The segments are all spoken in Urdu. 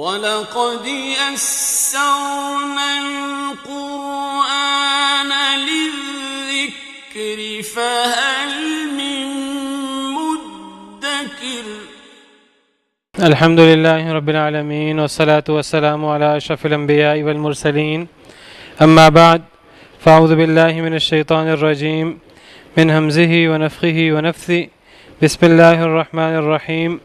وَلَقَدْ يَسَّرْنَا الْقُرْآنَ لِلذِّكْرِ فَهَلْ مِن مُّدَّكِرٍ. الحمد لله رب العالمين، والصلاة والسلام على أشرف الأنبياء والمرسلين. أما بعد، فأعوذ بالله من الشيطان الرجيم من همزه ونفخه ونفثه. بسم الله الرحمن الرحيم.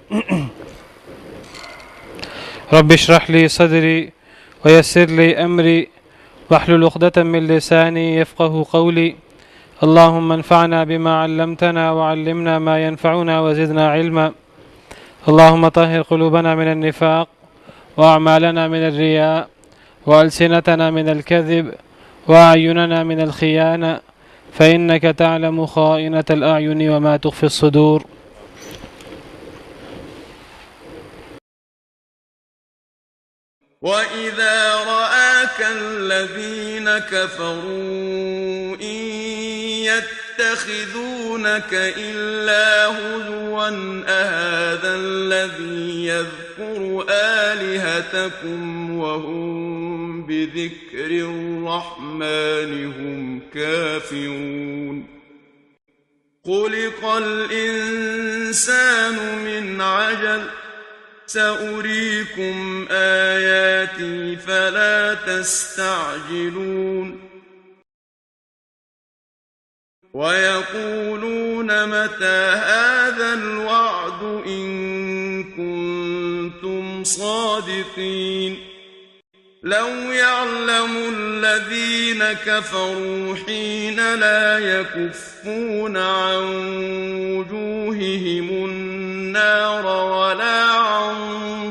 رب اشرح لي صدري ويسر لي أمري واحلل عقدة من لساني يفقه قولي. اللهم انفعنا بما علمتنا وعلمنا ما ينفعنا وزدنا علما. اللهم طهر قلوبنا من النفاق وأعمالنا من الرياء وألسنتنا من الكذب وأعيننا من الخيانة، فإنك تعلم خائنة الأعين وما تخفي الصدور. وَإِذَا رَآكَ الَّذِينَ كَفَرُوا إِن يَتَّخِذُونَكَ إِلَّا هُزُوًا أَهَٰذَا الَّذِي يَذْكُرُ آلِهَتَكُمْ وَهُم بِذِكْرِ الرَّحْمَٰنِ هُمْ كَافِرُونَ. خُلِقَ الْإِنسَانُ مِنْ عَجَلٍ. سأريكم آياتي فلا تستعجلون. ويقولون متى هذا الوعد إن كنتم صادقين. لو يعلم الذين كفروا حين لا يكفون عن وجوههم النار ولا عن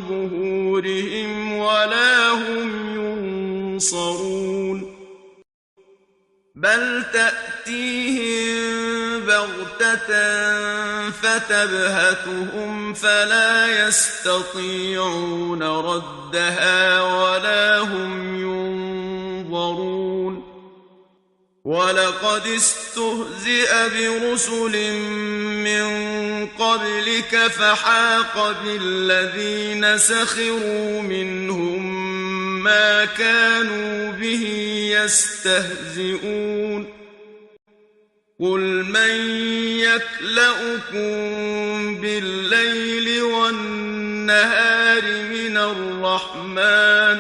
ظهورهم ولا هم ينصرون. بل تأتيهم بغتة فتبهتهم فلا يستطيعون ردها ولا هم ينظرون. وَلَقَدِ اسْتُهْزِئَ بِرُسُلٍ مِّن قَبْلِكَ فَحَاقَ بِالَّذِينَ سَخِرُوا مِنْهُم مَّا كَانُوا بِهِ يَسْتَهْزِئُونَ. قُلْ مَن يَكْلَؤُكُم بِاللَّيْلِ وَالنَّهَارِ مِنَ الرَّحْمَٰنِ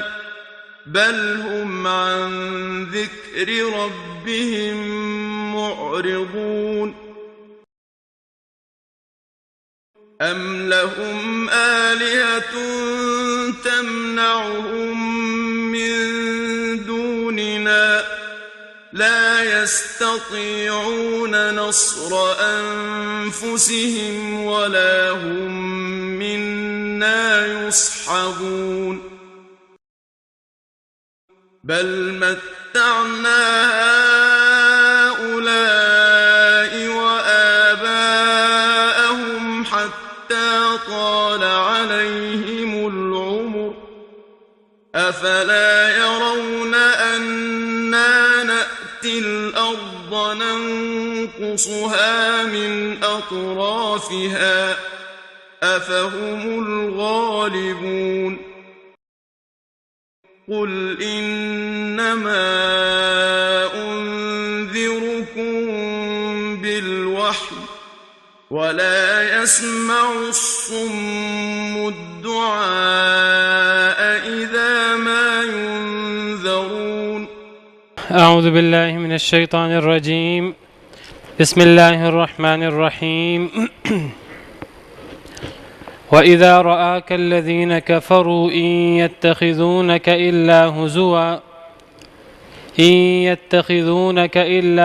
بل هم عن ذكر ربهم معرضون. أم لهم آلهة تمنعهم من دوننا لا يستطيعون نصر أنفسهم ولا هم منا يصحبون. بل متعنا هؤلاء وآباءهم حتى طال عليهم العمر. أفلا يرون أنا نأتي الأرض ننقصها من أطرافها أفهم الغالبون. قل إنما أنذركم بالوحي ولا يسمع الصم الدعاء إذا ما ينذرون. أعوذ بالله من الشيطان الرجيم. بسم الله الرحمن الرحيم. وإذا رآك الذين كفروا إن يتخذونك إلا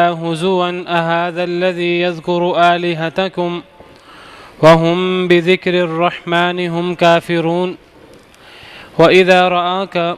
هزوا أهذا الذي يذكر آلهتكم وهم بذكر الرحمن هم كافرون. وإذا رآك،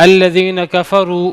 الذين كفروا,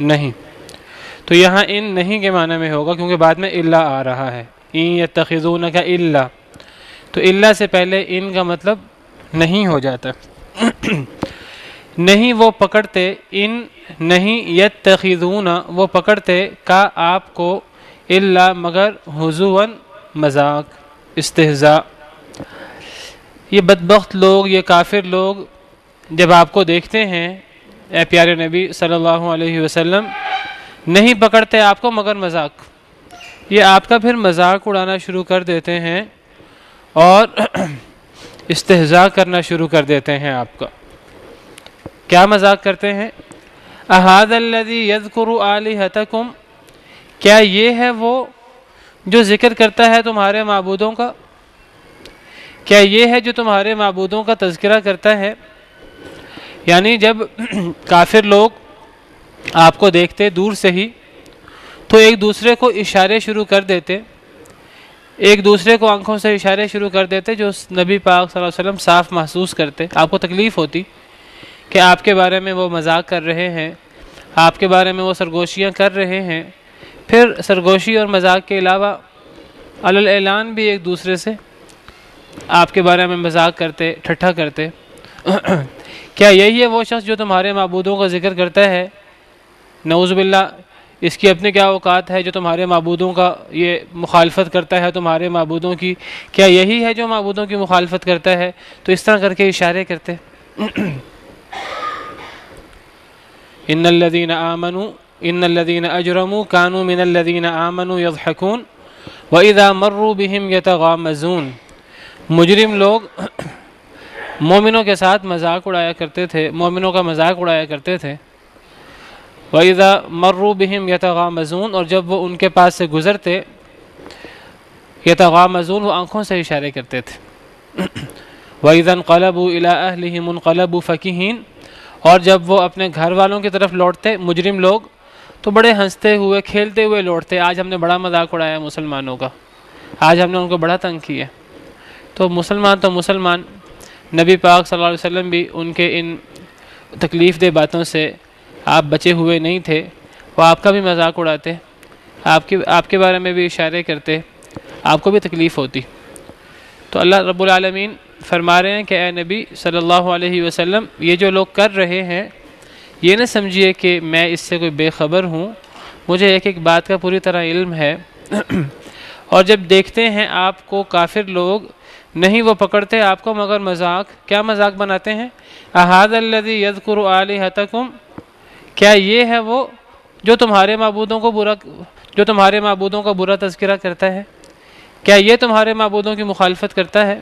نہیں، تو یہاں ان نہیں کے معنی میں ہوگا کیونکہ بعد میں الا آ رہا ہے، ان یتخذونک الا، تو الا سے پہلے ان کا مطلب نہیں ہو جاتا، نہیں وہ پکڑتے، ان نہیں یتخذون وہ پکڑتے کا آپ کو، الا مگر ہزوا مذاق استہزاء۔ یہ بدبخت لوگ، یہ کافر لوگ جب آپ کو دیکھتے ہیں اے پیارے نبی صلی اللہ علیہ وسلم، نہیں پکڑتے آپ کو مگر مذاق، یہ آپ کا پھر مذاق اڑانا شروع کر دیتے ہیں اور استہزاء کرنا شروع کر دیتے ہیں آپ کا۔ کیا مذاق کرتے ہیں؟ اَهَذَا الَّذِي يَذْكُرُ آلِهَتَكُمْ، کیا یہ ہے وہ جو ذکر کرتا ہے تمہارے معبودوں کا؟ کیا یہ ہے جو تمہارے معبودوں کا تذکرہ کرتا ہے؟ یعنی جب کافر لوگ آپ کو دیکھتے دور سے ہی تو ایک دوسرے کو اشارے شروع کر دیتے، ایک دوسرے کو آنکھوں سے اشارے شروع کر دیتے جو نبی پاک صلی اللہ علیہ وسلم صاف محسوس کرتے، آپ کو تکلیف ہوتی کہ آپ کے بارے میں وہ مذاق کر رہے ہیں، آپ کے بارے میں وہ سرگوشیاں کر رہے ہیں، پھر سرگوشی اور مذاق کے علاوہ علی الاعلان بھی ایک دوسرے سے آپ کے بارے میں مذاق کرتے، ٹھٹھا کرتے۔ کیا یہی ہے وہ شخص جو تمہارے معبودوں کا ذکر کرتا ہے؟ نعوذ باللہ، اس کی اپنے کیا اوقات ہے جو تمہارے معبودوں کا یہ مخالفت کرتا ہے تمہارے معبودوں کی؟ کیا یہی ہے جو معبودوں کی مخالفت کرتا ہے؟ تو اس طرح کر کے اشارے کرتے۔ ان الذين اجرموا كانوا من الذين آمنوا يضحكون واذا مروا بهم يتغامزون، مجرم لوگ مومنوں کے ساتھ مذاق اڑایا کرتے تھے، مومنوں کا مذاق اڑایا کرتے تھے۔ وَإِذَا مَرُّوا بِهِمْ يَتَغَامَزُونَ، اور جب وہ ان کے پاس سے گزرتے، يَتَغَامَزُونَ وہ آنکھوں سے اشارے کرتے تھے۔ وَإِذَا انْقَلَبُوا إِلَىٰ أَهْلِهِمُ انْقَلَبُوا فَكِهِينَ، اور جب وہ اپنے گھر والوں کی طرف لوٹتے مجرم لوگ تو بڑے ہنستے ہوئے کھیلتے ہوئے لوٹتے، آج ہم نے بڑا مذاق اڑایا مسلمانوں کا، آج ہم نے ان کو بڑا تنگ کیا۔ تو مسلمان نبی پاک صلی اللہ علیہ وسلم بھی ان کے ان تکلیف دہ باتوں سے آپ بچے ہوئے نہیں تھے، وہ آپ کا بھی مذاق اڑاتے، آپ کے بارے میں بھی اشارے کرتے، آپ کو بھی تکلیف ہوتی۔ تو اللہ رب العالمین فرما رہے ہیں کہ اے نبی صلی اللہ علیہ وسلم، یہ جو لوگ کر رہے ہیں یہ نہ سمجھیے کہ میں اس سے کوئی بے خبر ہوں، مجھے ایک ایک بات کا پوری طرح علم ہے۔ اور جب دیکھتے ہیں آپ کو کافر لوگ، نہیں وہ پکڑتے آپ کو مگر مذاق، کیا مذاق بناتے ہیں؟ اَهَذَا الَّذِي يَذْكُرُ آلِهَتَكُمْ، کیا یہ ہے وہ جو تمہارے معبودوں کا برا تذکرہ کرتا ہے؟ کیا یہ تمہارے معبودوں کی مخالفت کرتا ہے؟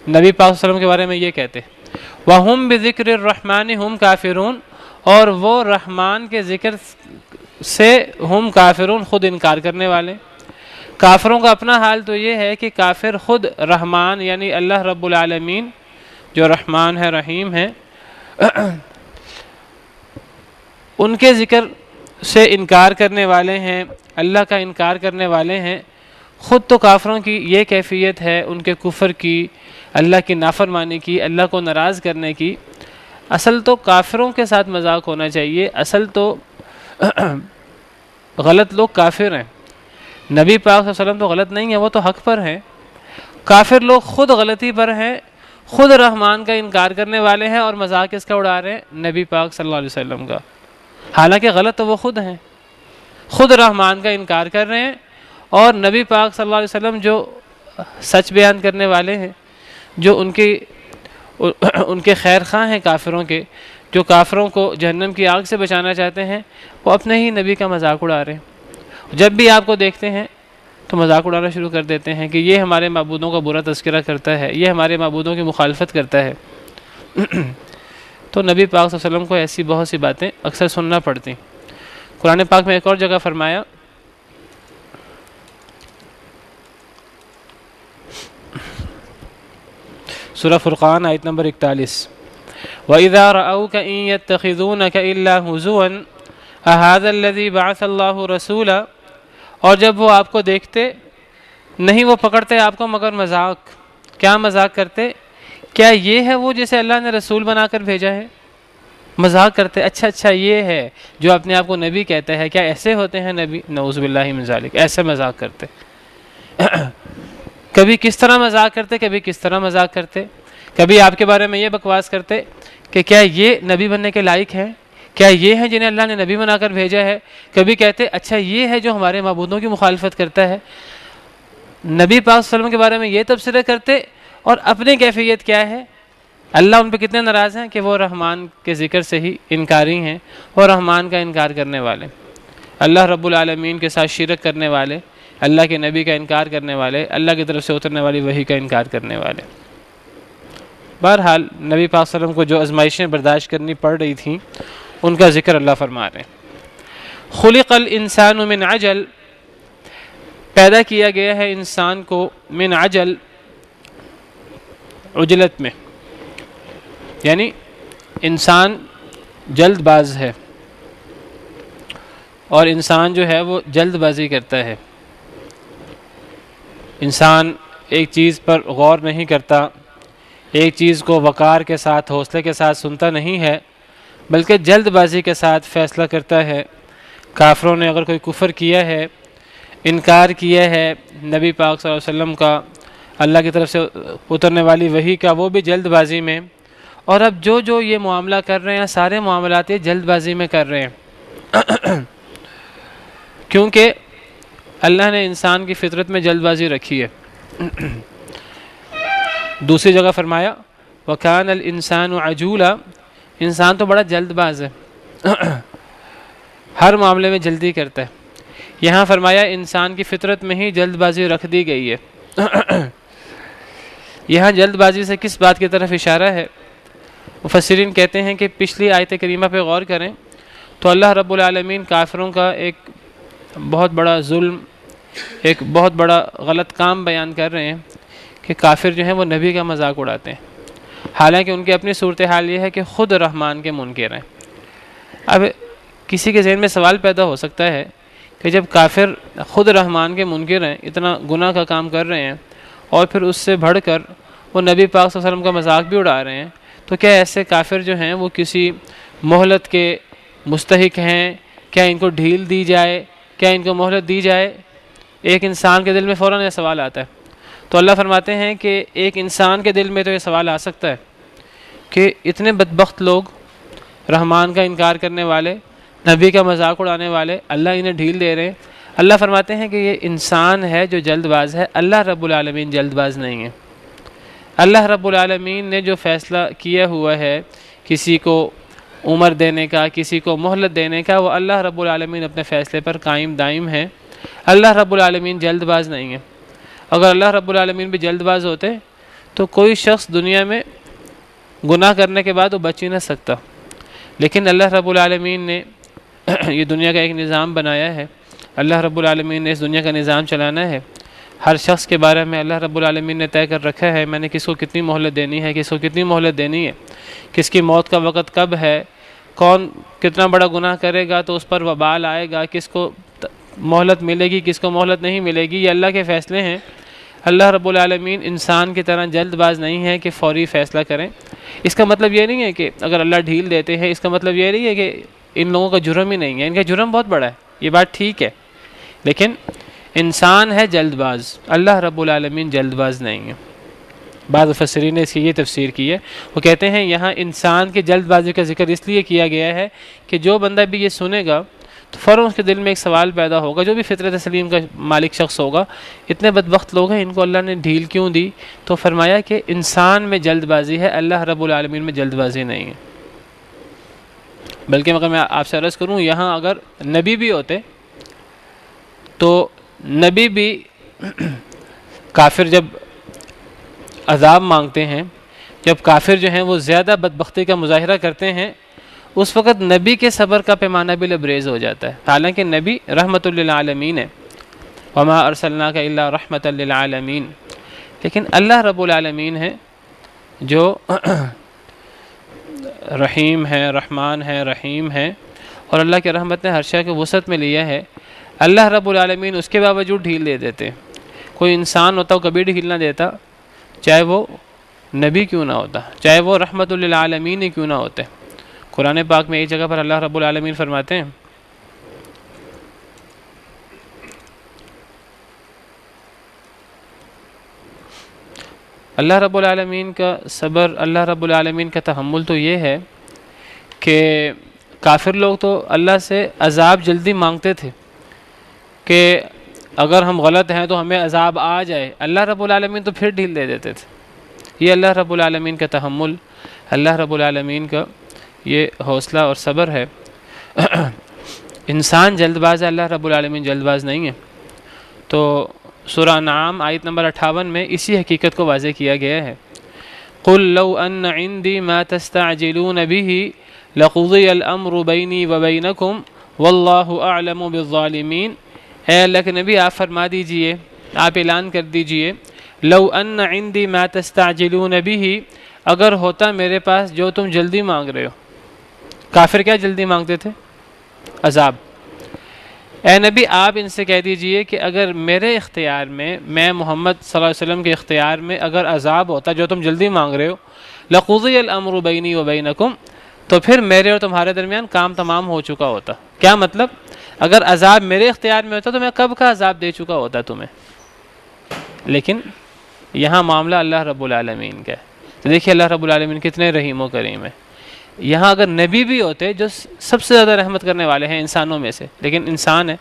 نبی پاک صلی اللہ علیہ وسلم کے بارے میں یہ کہتے وَهُمْ بِذِكْرِ الرَّحْمَنِ هُمْ كَافِرُونَ، اور وہ رحمان کے ذکر سے ہم کافرون خود انکار کرنے والے۔ کافروں کا اپنا حال تو یہ ہے کہ کافر خود رحمان یعنی اللہ رب العالمین جو رحمان ہے رحیم ہے ان کے ذکر سے انکار کرنے والے ہیں، اللہ کا انکار کرنے والے ہیں۔ خود تو کافروں کی یہ کیفیت ہے ان کے کفر کی، اللہ کی نافرمانی کی، اللہ کو ناراض کرنے کی۔ اصل تو کافروں کے ساتھ مذاق ہونا چاہیے، اصل تو غلط لوگ کافر ہیں، نبی پاک صلی اللہ علیہ وسلم تو غلط نہیں ہے، وہ تو حق پر ہیں۔ کافر لوگ خود غلطی پر ہیں، خود رحمان کا انکار کرنے والے ہیں اور مذاق اس کا اڑا رہے ہیں نبی پاک صلی اللہ علیہ وسلم کا، حالانکہ غلط تو وہ خود ہیں، خود رحمان کا انکار کر رہے ہیں اور نبی پاک صلی اللہ علیہ وسلم جو سچ بیان کرنے والے ہیں، جو ان کے خیر خواہ ہیں کافروں کے، جو کافروں کو جہنم کی آگ سے بچانا چاہتے ہیں، وہ اپنے ہی نبی کا مذاق اڑا رہے ہیں۔ جب بھی آپ کو دیکھتے ہیں تو مذاق اڑانا شروع کر دیتے ہیں کہ یہ ہمارے معبودوں کا برا تذکرہ کرتا ہے، یہ ہمارے معبودوں کی مخالفت کرتا ہے۔ تو نبی پاک صلی اللہ علیہ وسلم کو ایسی بہت سی باتیں اکثر سننا پڑتی۔ قرآن پاک میں ایک اور جگہ فرمایا سورہ فرقان آیت نمبر 41، وَإِذَا رَأَوْكَ إِن يَتَّخِذُونَكَ إِلَّا هُزُوًا أَهَذَا الَّذِي بَعَثَ اللَّهُ رَسُولًا، اور جب وہ آپ کو دیکھتے نہیں وہ پکڑتے آپ کو مگر مذاق، کیا مذاق کرتے؟ کیا یہ ہے وہ جسے اللہ نے رسول بنا کر بھیجا ہے؟ مذاق کرتے، اچھا یہ ہے جو اپنے آپ کو نبی کہتا ہے، کیا ایسے ہوتے ہیں نبی؟ نعوذ باللہ من ذالک، ایسے مذاق کرتے کبھی کس طرح مذاق کرتے، کبھی کس طرح مذاق کرتے، کبھی آپ کے بارے میں یہ بکواس کرتے کہ کیا یہ نبی بننے کے لائق ہیں، کیا یہ ہیں جنہیں اللہ نے نبی بنا کر بھیجا ہے۔ کبھی کہتے اچھا یہ ہے جو ہمارے معبودوں کی مخالفت کرتا ہے۔ نبی پاک صلی اللہ علیہ وسلم کے بارے میں یہ تبصرے کرتے، اور اپنی کیفیت کیا ہے، اللہ ان پہ کتنے ناراض ہیں کہ وہ رحمان کے ذکر سے ہی انکاری ہیں، اور رحمان کا انکار کرنے والے، اللہ رب العالمین کے ساتھ شرک کرنے والے، اللہ کے نبی کا انکار کرنے والے، اللہ کی طرف سے اترنے والی وحی کا انکار کرنے والے۔ بہرحال نبی پاک صلی اللہ علیہ وسلم کو جو آزمائشیں برداشت کرنی پڑ رہی تھیں ان کا ذکر اللہ فرما رہے ہیں۔ خلق الانسان من عجل، پیدا کیا گیا ہے انسان کو من عجل، عجلت میں، یعنی انسان جلد باز ہے، اور انسان جو ہے وہ جلد بازی کرتا ہے۔ انسان ایک چیز پر غور نہیں کرتا، ایک چیز کو وقار کے ساتھ، حوصلے کے ساتھ سنتا نہیں ہے، بلکہ جلد بازی کے ساتھ فیصلہ کرتا ہے۔ کافروں نے اگر کوئی کفر کیا ہے، انکار کیا ہے نبی پاک صلی اللہ علیہ وسلم کا، اللہ کی طرف سے اترنے والی وحی کا، وہ بھی جلد بازی میں، اور اب جو یہ معاملہ کر رہے ہیں سارے معاملات یہ جلد بازی میں کر رہے ہیں کیونکہ اللہ نے انسان کی فطرت میں جلد بازی رکھی ہے۔ دوسری جگہ فرمایا وَكَانَ الْإِنسَانُ عَجُولًا، انسان تو بڑا جلد باز ہے، ہر معاملے میں جلدی کرتا ہے۔ یہاں فرمایا انسان کی فطرت میں ہی جلد بازی رکھ دی گئی ہے۔ یہاں جلد بازی سے کس بات کی طرف اشارہ ہے؟ مفسرین کہتے ہیں کہ پچھلی آیت کریمہ پہ غور کریں تو اللہ رب العالمین کافروں کا ایک بہت بڑا ظلم، ایک بہت بڑا غلط کام بیان کر رہے ہیں کہ کافر جو ہیں وہ نبی کا مذاق اڑاتے ہیں، حالانکہ ان کی اپنی صورتحال یہ ہے کہ خود رحمان کے منکر ہیں۔ اب کسی کے ذہن میں سوال پیدا ہو سکتا ہے کہ جب کافر خود رحمان کے منکر ہیں، اتنا گناہ کا کام کر رہے ہیں، اور پھر اس سے بڑھ کر وہ نبی پاک صلی اللہ علیہ وسلم کا مذاق بھی اڑا رہے ہیں، تو کیا ایسے کافر جو ہیں وہ کسی مہلت کے مستحق ہیں؟ کیا ان کو ڈھیل دی جائے؟ کیا ان کو مہلت دی جائے؟ ایک انسان کے دل میں فوراً یہ سوال آتا ہے۔ تو اللہ فرماتے ہیں کہ ایک انسان کے دل میں تو یہ سوال آ سکتا ہے کہ اتنے بدبخت لوگ، رحمان کا انکار کرنے والے، نبی کا مذاق اڑانے والے، اللہ انہیں ڈھیل دے رہے ہیں۔ اللہ فرماتے ہیں کہ یہ انسان ہے جو جلد باز ہے، اللہ رب العالمین جلد باز نہیں ہے۔ اللہ رب العالمین نے جو فیصلہ کیا ہوا ہے کسی کو عمر دینے کا، کسی کو مہلت دینے کا، وہ اللہ رب العالمین اپنے فیصلے پر قائم دائم ہے۔ اللہ رب العالمین جلد باز نہیں ہے۔ اگر اللہ رب العالمین بھی جلد باز ہوتے تو کوئی شخص دنیا میں گناہ کرنے کے بعد وہ بچ ہی نہ سکتا، لیکن اللہ رب العالمین نے یہ دنیا کا ایک نظام بنایا ہے، اللہ رب العالمین نے اس دنیا کا نظام چلانا ہے۔ ہر شخص کے بارے میں اللہ رب العالمین نے طے کر رکھا ہے، میں نے کس کو کتنی مہلت دینی ہے، کس کو کتنی مہلت دینی ہے، کس کی موت کا وقت کب ہے، کون کتنا بڑا گناہ کرے گا تو اس پر وبال آئے گا، کس کو مہلت ملے گی، کس کو مہلت نہیں ملے گی، یہ اللہ کے فیصلے ہیں۔ اللہ رب العالمین انسان کی طرح جلد باز نہیں ہے کہ فوری فیصلہ کریں۔ اس کا مطلب یہ نہیں ہے کہ اگر اللہ ڈھیل دیتے ہیں، اس کا مطلب یہ نہیں ہے کہ ان لوگوں کا جرم ہی نہیں ہے، ان کا جرم بہت بڑا ہے، یہ بات ٹھیک ہے، لیکن انسان ہے جلد باز، اللہ رب العالمین جلد باز نہیں ہے۔ بعض مفسرین نے اس کی یہ تفسیر کی ہے، وہ کہتے ہیں یہاں انسان کی جلد بازی کا ذکر اس لیے کیا گیا ہے کہ جو بندہ بھی یہ سنے گا تو فوراً اس کے دل میں ایک سوال پیدا ہوگا، جو بھی فطرت سلیم کا مالک شخص ہوگا، اتنے بدبخت لوگ ہیں، ان کو اللہ نے ڈھیل کیوں دی؟ تو فرمایا کہ انسان میں جلد بازی ہے، اللہ رب العالمین میں جلد بازی نہیں ہے۔ بلکہ مگر میں آپ سے عرض کروں، یہاں اگر نبی بھی ہوتے تو نبی بھی کافر جب عذاب مانگتے ہیں، جب کافر جو ہیں وہ زیادہ بدبختی کا مظاہرہ کرتے ہیں، اس وقت نبی کے صبر کا پیمانہ بھی لبریز ہو جاتا ہے، حالانکہ نبی رحمت للعالمین ہے، وما ارسلناک الا رحمت للعالمین، لیکن اللہ رب العالمین ہے جو رحیم ہے، رحمان ہے، رحیم ہے، اور اللہ کی رحمت نے ہر شے کو وسعت میں لیا ہے۔ اللہ رب العالمین اس کے باوجود ڈھیل دے دیتے ہیں۔ کوئی انسان ہوتا وہ کبھی ڈھیل نہ دیتا، چاہے وہ نبی کیوں نہ ہوتا، چاہے وہ رحمت للعالمین کیوں نہ ہوتے، قرآن پاک میں ایک جگہ پر اللہ رب العالمین فرماتے ہیں اللہ رب العالمین کا صبر، اللہ رب العالمین کا تحمل تو یہ ہے کہ کافر لوگ تو اللہ سے عذاب جلدی مانگتے تھے کہ اگر ہم غلط ہیں تو ہمیں عذاب آ جائے، اللہ رب العالمین تو پھر ڈھیل دے دیتے تھے۔ یہ اللہ رب العالمین کا تحمل، اللہ رب العالمین کا یہ حوصلہ اور صبر ہے۔ انسان جلد باز ہے، اللہ رب العالمین جلد باز نہیں ہے۔ تو سورہ انعام آیت نمبر 58 میں اسی حقیقت کو واضح کیا گیا ہے۔ قُلْ لَوْ أَنَّ عِنْدِي مَا تَسْتَعْجِلُونَ بِهِ لَقُضِيَ الْأَمْرُ بَيْنِي وَبَيْنَكُمْ وَاللَّهُ أَعْلَمُ بِالظَّالِمِينَ۔ اے اللہ کے نبی آپ فرما دیجئے، آپ اعلان کر دیجئے، لَوْ أَنَّ عِنْدِي مَا تَسْتَعْجِلُونَ بِهِ، اگر ہوتا میرے پاس جو تم جلدی مانگ رہے ہو۔ کافر کیا جلدی مانگتے تھے؟ عذاب۔ اے نبی آپ ان سے کہہ دیجئے کہ اگر میرے اختیار میں محمد صلی اللہ علیہ وسلم کے اختیار میں اگر عذاب ہوتا جو تم جلدی مانگ رہے ہو، لَقُضِيَ الْأَمْرُ بَيْنِي وَبَيْنَكُمْ، تو پھر میرے اور تمہارے درمیان کام تمام ہو چکا ہوتا۔ کیا مطلب؟ اگر عذاب میرے اختیار میں ہوتا تو میں کب کا عذاب دے چکا ہوتا تمہیں۔ لیکن یہاں معاملہ اللہ رب العالمین کا ہے۔ تو دیکھیے اللہ رب العالمین کتنے رحیم و کریم ہے۔ یہاں اگر نبی بھی ہوتے جو سب سے زیادہ رحمت کرنے والے ہیں انسانوں میں سے، لیکن انسان ہے،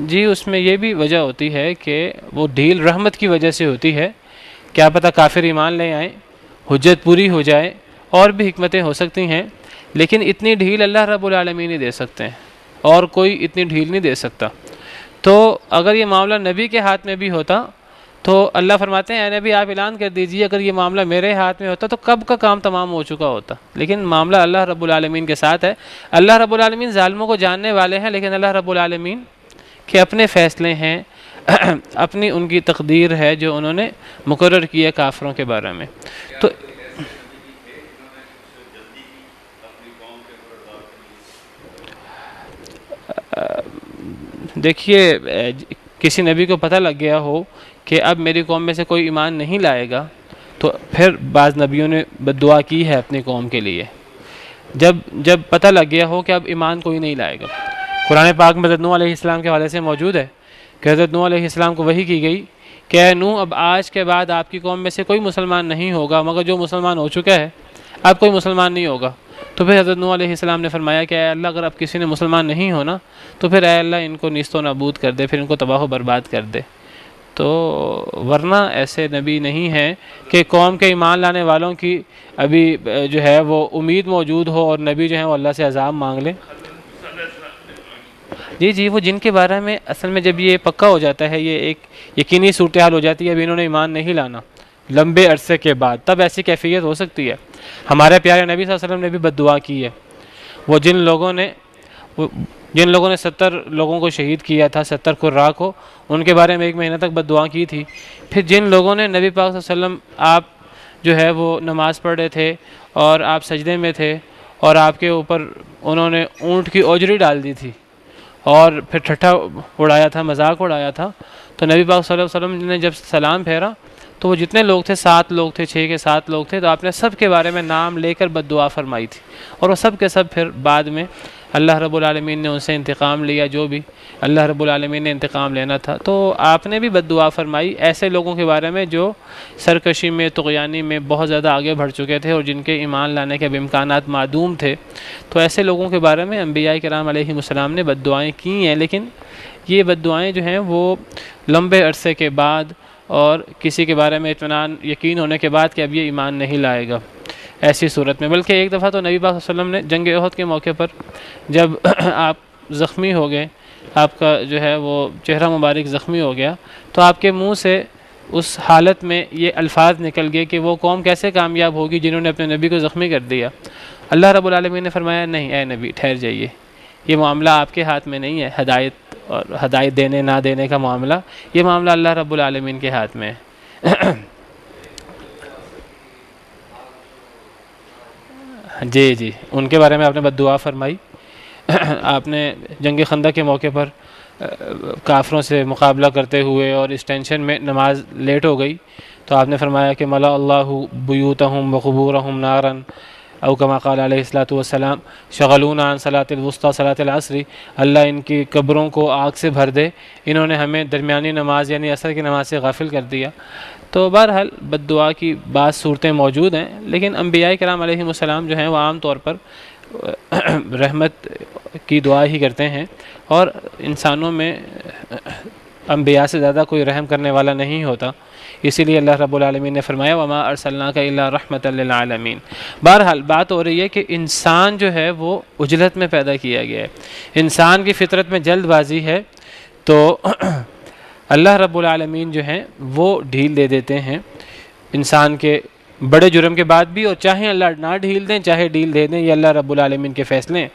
جی اس میں یہ بھی وجہ ہوتی ہے کہ وہ ڈھیل رحمت کی وجہ سے ہوتی ہے۔ کیا پتہ کافر ایمان لے آئیں، حجت پوری ہو جائے، اور بھی حکمتیں ہو سکتی ہیں، لیکن اتنی ڈھیل اللہ رب العالمین ہی دے سکتے ہیں، اور کوئی اتنی ڈھیل نہیں دے سکتا۔ تو اگر یہ معاملہ نبی کے ہاتھ میں بھی ہوتا تو اللہ فرماتے ہیں اے نبی آپ اعلان کر دیجئے اگر یہ معاملہ میرے ہاتھ میں ہوتا تو کب کا کام تمام ہو چکا ہوتا۔ لیکن معاملہ اللہ رب العالمین کے ساتھ ہے۔ اللہ رب العالمین ظالموں کو جاننے والے ہیں، لیکن اللہ رب العالمین کے اپنے فیصلے ہیں، اپنی ان کی تقدیر ہے جو انہوں نے مقرر کی ہے کافروں کے بارے میں۔ تو دیکھیے کسی نبی کو پتہ لگ گیا ہو کہ اب میری قوم میں سے کوئی ایمان نہیں لائے گا تو پھر بعض نبیوں نے بد دعا کی ہے اپنی قوم کے لیے۔ جب پتہ لگ گیا ہو کہ اب ایمان کوئی نہیں لائے گا، قرآن پاک میں حضرت نوح علیہ السلام کے حوالے سے موجود ہے کہ حضرت نوح علیہ السلام کو وحی کی گئی کہ اے نوح اب آج کے بعد آپ کی قوم میں سے کوئی مسلمان نہیں ہوگا مگر جو مسلمان ہو چکا ہے، اب کوئی مسلمان نہیں ہوگا۔ تو پھر حضرت نوح علیہ السلام نے فرمایا کہ اے اللہ اگر اب کسی نے مسلمان نہیں ہونا تو پھر اے اللہ ان کو نیست و نابود کر دے، پھر ان کو تباہ و برباد کر دے۔ تو ورنہ ایسے نبی نہیں ہیں کہ قوم کے ایمان لانے والوں کی ابھی جو ہے وہ امید موجود ہو اور نبی جو ہیں وہ اللہ سے عذاب مانگ لیں۔ جی وہ جن کے بارے میں اصل میں جب یہ پکا ہو جاتا ہے، یہ ایک یقینی صورتحال ہو جاتی ہے اب انہوں نے ایمان نہیں لانا لمبے عرصے کے بعد، تب ایسی کیفیت ہو سکتی ہے۔ ہمارے پیارے نبی صلی اللہ علیہ وسلم نے بھی بد دعا کی ہے۔ وہ جن لوگوں نے 70 لوگوں کو شہید کیا تھا، 70 قراء کو، ان کے بارے میں 1 مہینہ تک بد دعا کی تھی۔ پھر جن لوگوں نے نبی پاک صلی اللہ علیہ وسلم آپ جو ہے وہ نماز پڑھ رہے تھے اور آپ سجدے میں تھے اور آپ کے اوپر انہوں نے اونٹ کی اوجری ڈال دی تھی اور پھر ٹھٹھا اڑایا تھا، مذاق اڑایا تھا، تو نبی پاک صلی اللہ علیہ وسلم نے جب سلام پھیرا تو وہ جتنے لوگ تھے 7 لوگ تھے، 6 کے 7 لوگ تھے، تو آپ نے سب کے بارے میں نام لے کر بد دعا فرمائی تھی، اور وہ سب کے سب پھر بعد میں اللہ رب العالمین نے ان سے انتقام لیا، جو بھی اللہ رب العالمین نے انتقام لینا تھا۔ تو آپ نے بھی بد دعا فرمائی ایسے لوگوں کے بارے میں جو سرکشی میں، طغیانی میں بہت زیادہ آگے بڑھ چکے تھے اور جن کے ایمان لانے کے اب امکانات معدوم تھے۔ تو ایسے لوگوں کے بارے میں انبیاء کرام علیہم السلام نے بد دعائیں کی ہیں، لیکن یہ بد دعائیں جو ہیں وہ لمبے عرصے کے بعد اور کسی کے بارے میں اطمینان یقین ہونے کے بعد کہ اب یہ ایمان نہیں لائے گا ایسی صورت میں۔ بلکہ ایک دفعہ تو نبی پاک صلی اللہ علیہ وسلم نے جنگ احد کے موقع پر جب آپ زخمی ہو گئے، آپ کا جو ہے وہ چہرہ مبارک زخمی ہو گیا، تو آپ کے منہ سے اس حالت میں یہ الفاظ نکل گئے کہ وہ قوم کیسے کامیاب ہوگی جنہوں نے اپنے نبی کو زخمی کر دیا۔ اللہ رب العالمین نے فرمایا نہیں اے نبی ٹھہر جائیے، یہ معاملہ آپ کے ہاتھ میں نہیں ہے، ہدایت دینے نہ دینے کا معاملہ، یہ معاملہ اللہ رب العالمین کے ہاتھ میں ہے۔ جی ان کے بارے میں آپ نے بد دعا فرمائی۔ آپ نے جنگ خندق کے موقع پر کافروں سے مقابلہ کرتے ہوئے اور اس ٹینشن میں نماز لیٹ ہو گئی تو آپ نے فرمایا کہ ملا اللہ بیوتہم وقبورہم نارا او کما قال علیہ الصلوۃ والسلام شغلونا عن صلاۃ الوسطی صلاۃ العصر، اللہ ان کی قبروں کو آگ سے بھر دے، انہوں نے ہمیں درمیانی نماز یعنی عصر کی نماز سے غافل کر دیا۔ تو بہرحال بد دعا کی بعض صورتیں موجود ہیں، لیکن انبیاء کرام علیہم السلام جو ہیں وہ عام طور پر رحمت کی دعا ہی کرتے ہیں، اور انسانوں میں انبیاء سے زیادہ کوئی رحم کرنے والا نہیں ہوتا، اسی لیے اللہ رب العالمین نے فرمایا وما ارسلناک الا رحمۃ للعالمین۔ بہرحال بات ہو رہی ہے کہ انسان جو ہے وہ عجلت میں پیدا کیا گیا ہے، انسان کی فطرت میں جلد بازی ہے، تو اللہ رب العالمین جو ہیں وہ ڈھیل دے دیتے ہیں انسان کے بڑے جرم کے بعد بھی، اور چاہے اللہ نہ ڈھیل دیں چاہے ڈھیل دے دیں، یہ اللہ رب العالمین کے فیصلے ہیں۔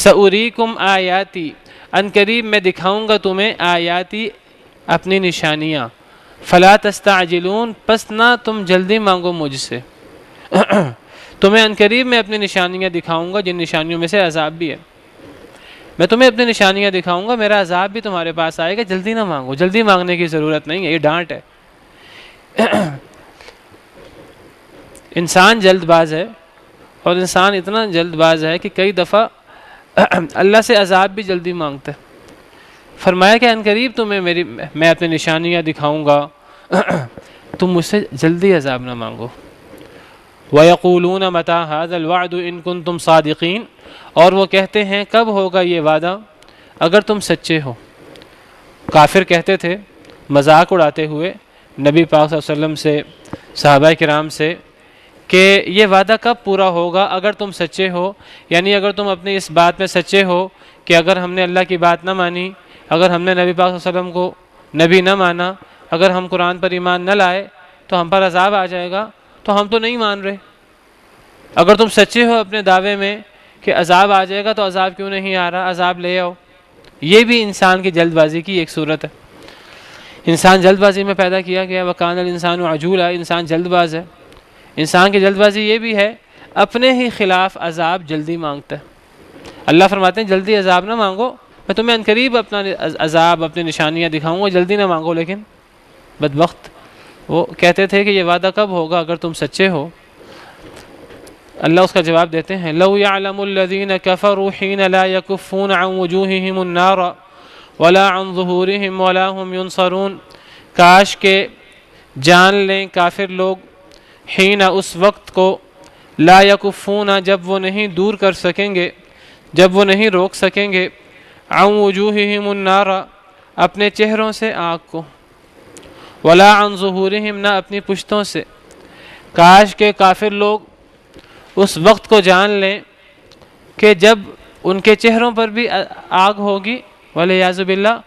سأریکم آیاتی، ان قریب میں دکھاؤں گا تمہیں آیاتی اپنی نشانیاں، فلا تستعجلون پس نہ تم جلدی مانگو مجھ سے، تمہیں ان قریب میں اپنی نشانیاں دکھاؤں گا جن نشانیوں میں سے عذاب بھی ہے، میں تمہیں اپنی نشانیاں دکھاؤں گا، میرا عذاب بھی تمہارے پاس آئے گا، جلدی نہ مانگو، جلدی مانگنے کی ضرورت نہیں ہے، یہ ڈانٹ ہے۔ انسان جلد باز ہے، اور انسان اتنا جلد باز ہے کہ کئی دفعہ اللہ سے عذاب بھی جلدی مانگتا ہے۔ فرمایا کہ ان قریب تمہیں میں اپنی نشانیاں دکھاؤں گا، تم مجھ سے جلدی عذاب نہ مانگو۔ وَيَقُولُونَ مَتَىٰ هَٰذَا الْوَعْدُ إِن كُنتُمْ صَادِقِينَ، اور وہ کہتے ہیں کب ہوگا یہ وعدہ اگر تم سچے ہو۔ کافر کہتے تھے مذاق اڑاتے ہوئے نبی پاک صلی اللہ علیہ وسلم سے، صحابہ کرام سے، کہ یہ وعدہ کب پورا ہوگا اگر تم سچے ہو، یعنی اگر تم اپنی اس بات میں سچے ہو کہ اگر ہم نے اللہ کی بات نہ مانی، اگر ہم نے نبی پاک صلی اللہ علیہ وسلم کو نبی نہ مانا، اگر ہم قرآن پر ایمان نہ لائے تو ہم پر عذاب آ جائے گا، تو ہم تو نہیں مان رہے۔ اگر تم سچے ہو اپنے دعوے میں کہ عذاب آ جائے گا تو عذاب کیوں نہیں آ رہا، عذاب لے آؤ۔ یہ بھی انسان کی جلد بازی کی ایک صورت ہے، انسان جلد بازی میں پیدا کیا گیا۔ وَكَانَ الْإِنسَانُ عَجُولًا، انسان جلد باز ہے۔ انسان کی جلد بازی یہ بھی ہے اپنے ہی خلاف عذاب جلدی مانگتا ہے۔ اللہ فرماتے ہیں جلدی عذاب نہ مانگو، میں تمہیں عنقریب اپنا عذاب اپنی نشانیاں دکھاؤں گا، جلدی نہ مانگو۔ لیکن بدبخت وہ کہتے تھے کہ یہ وعدہ کب ہوگا اگر تم سچے ہو۔ اللہ اس کا جواب دیتے ہیں لَوْ يَعْلَمُ الَّذِينَ كَفَرُوا حِينَ لَا يَكُفُّونَ عَنْ وُجُوهِهِمُ النَّارَ وَلَا عَنْ ظُهُورِهِمْ وَلَا هُمْ يُنصَرُونَ، کاش کہ جان لیں کافر لوگ حین اس وقت کو، لا یکفون جب وہ نہیں دور کر سکیں گے، جب وہ نہیں روک سکیں گے، عن وجوہہم النار اپنے چہروں سے آگ کو، ولا عن ظہورہم نہ اپنی پشتوں سے۔ کاش کہ کافر لوگ اس وقت کو جان لیں کہ جب ان کے چہروں پر بھی آگ ہوگی، والعیاذ باللہ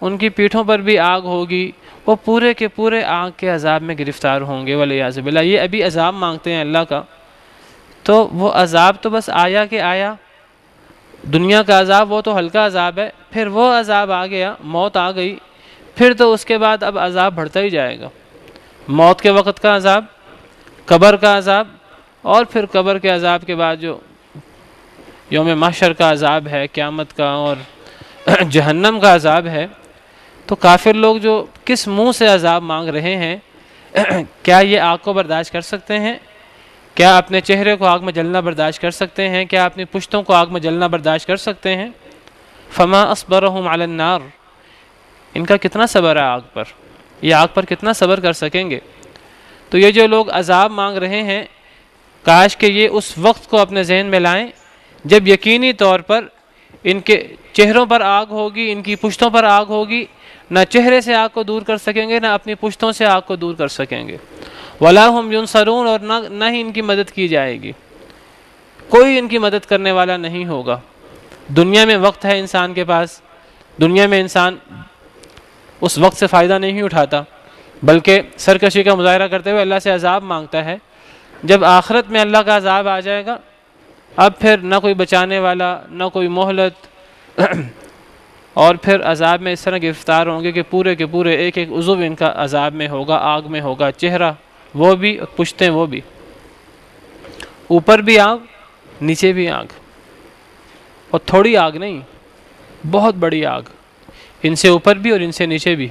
ان کی پیٹھوں پر بھی آگ ہوگی، وہ پورے کے پورے آگ کے عذاب میں گرفتار ہوں گے، والعیاذ باللہ۔ یہ ابھی عذاب مانگتے ہیں اللہ کا، تو وہ عذاب تو بس آیا کہ آیا، دنیا کا عذاب وہ تو ہلکا عذاب ہے، پھر وہ عذاب آ گیا، موت آ گئی، پھر تو اس کے بعد اب عذاب بڑھتا ہی جائے گا۔ موت کے وقت کا عذاب، قبر کا عذاب، اور پھر قبر کے عذاب کے بعد جو یوم محشر کا عذاب ہے، قیامت کا، اور جہنم کا عذاب ہے۔ تو کافر لوگ جو کس منہ سے عذاب مانگ رہے ہیں، کیا یہ آگ کو برداشت کر سکتے ہیں؟ کیا اپنے چہرے کو آگ میں جلنا برداشت کر سکتے ہیں؟ کیا اپنی پشتوں کو آگ میں جلنا برداشت کر سکتے ہیں؟ فما اصبرهم علی النار، ان کا کتنا صبر ہے آگ پر، یہ آگ پر کتنا صبر کر سکیں گے؟ تو یہ جو لوگ عذاب مانگ رہے ہیں، کاش کہ یہ اس وقت کو اپنے ذہن میں لائیں جب یقینی طور پر ان کے چہروں پر آگ ہوگی، ان کی پشتوں پر آگ ہوگی، نہ چہرے سے آگ کو دور کر سکیں گے، نہ اپنی پشتوں سے آگ کو دور کر سکیں گے۔ وَلَا هُمْ يُنصَرُونَ، اور نہ ہی ان کی مدد کی جائے گی، کوئی ان کی مدد کرنے والا نہیں ہوگا۔ دنیا میں وقت ہے انسان کے پاس، دنیا میں انسان اس وقت سے فائدہ نہیں اٹھاتا، بلکہ سرکشی کا مظاہرہ کرتے ہوئے اللہ سے عذاب مانگتا ہے۔ جب آخرت میں اللہ کا عذاب آ جائے گا، اب پھر نہ کوئی بچانے والا، نہ کوئی مہلت، اور پھر عذاب میں اس طرح گرفتار ہوں گے کہ پورے کے پورے ایک ایک عضو ان کا عذاب میں ہوگا، آگ میں ہوگا، چہرہ وہ بھی، پشتیں وہ بھی، اوپر بھی آگ نیچے بھی آگ، اور تھوڑی آگ نہیں، بہت بڑی آگ۔ ان سے اوپر بھی اور ان سے نیچے بھی۔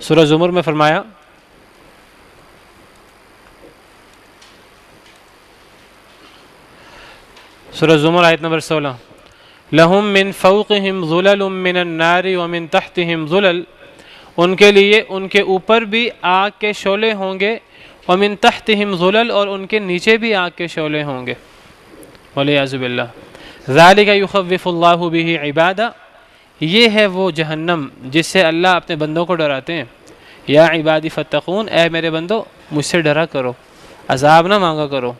سورہ زمر میں فرمایا سورہ زمر آیت نمبر 16، لہم من فوقہم ظلل من النار ومن تحتہم ظلل، ان کے لیے ان کے اوپر بھی آگ کے شعلے ہوں گے، ومن تحتہم ظلل، اور ان کے نیچے بھی آگ کے شعلے ہوں گے، والعیاذ باللہ۔ ذالک یخوف اللہ بہ عبادہ، یہ ہے وہ جہنم جس سے اللہ اپنے بندوں کو ڈراتے ہیں۔ یا عبادی فتقون، اے میرے بندو مجھ سے ڈرا کرو، عذاب نہ مانگا کرو،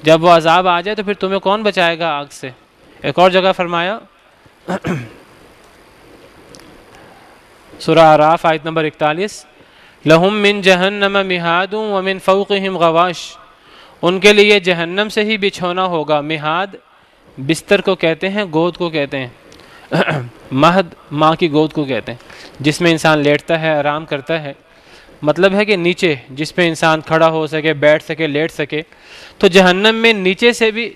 جب وہ عذاب آ جائے تو پھر تمہیں کون بچائے گا آگ سے۔ ایک اور جگہ فرمایا سورہ اعراف آیت نمبر 41، لہم من جہنم مہاد ومن فوقہم غواش، ان کے لیے جہنم سے ہی بچھونا ہوگا۔ مہاد بستر کو کہتے ہیں، گود کو کہتے ہیں، مہد ماں کی گود کو کہتے ہیں، جس میں انسان لیٹتا ہے، آرام کرتا ہے، مطلب ہے کہ نیچے جس پہ انسان کھڑا ہو سکے، بیٹھ سکے، لیٹ سکے۔ تو جہنم میں نیچے سے بھی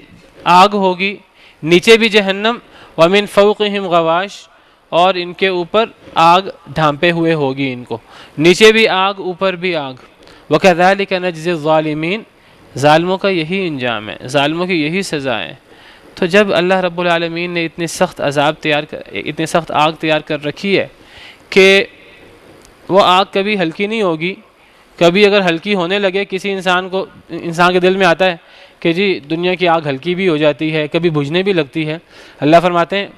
آگ ہوگی، نیچے بھی جہنم، ومن فوقہم غواش، اور ان کے اوپر آگ ڈھانپے ہوئے ہوگی، ان کو نیچے بھی آگ اوپر بھی آگ۔ وَكَذَلِكَ نَجْزِي الظَّالِمِينَ، ظالموں کا یہی انجام ہے، ظالموں کی یہی سزا ہے۔ تو جب اللہ رب العالمین نے اتنی سخت آگ تیار کر رکھی ہے کہ وہ آگ کبھی ہلکی نہیں ہوگی، کبھی اگر ہلکی ہونے لگے کسی انسان کے دل میں آتا ہے کہ جی دنیا کی آگ ہلکی بھی ہو جاتی ہے، کبھی بجھنے بھی لگتی ہے۔ اللہ فرماتے ہیں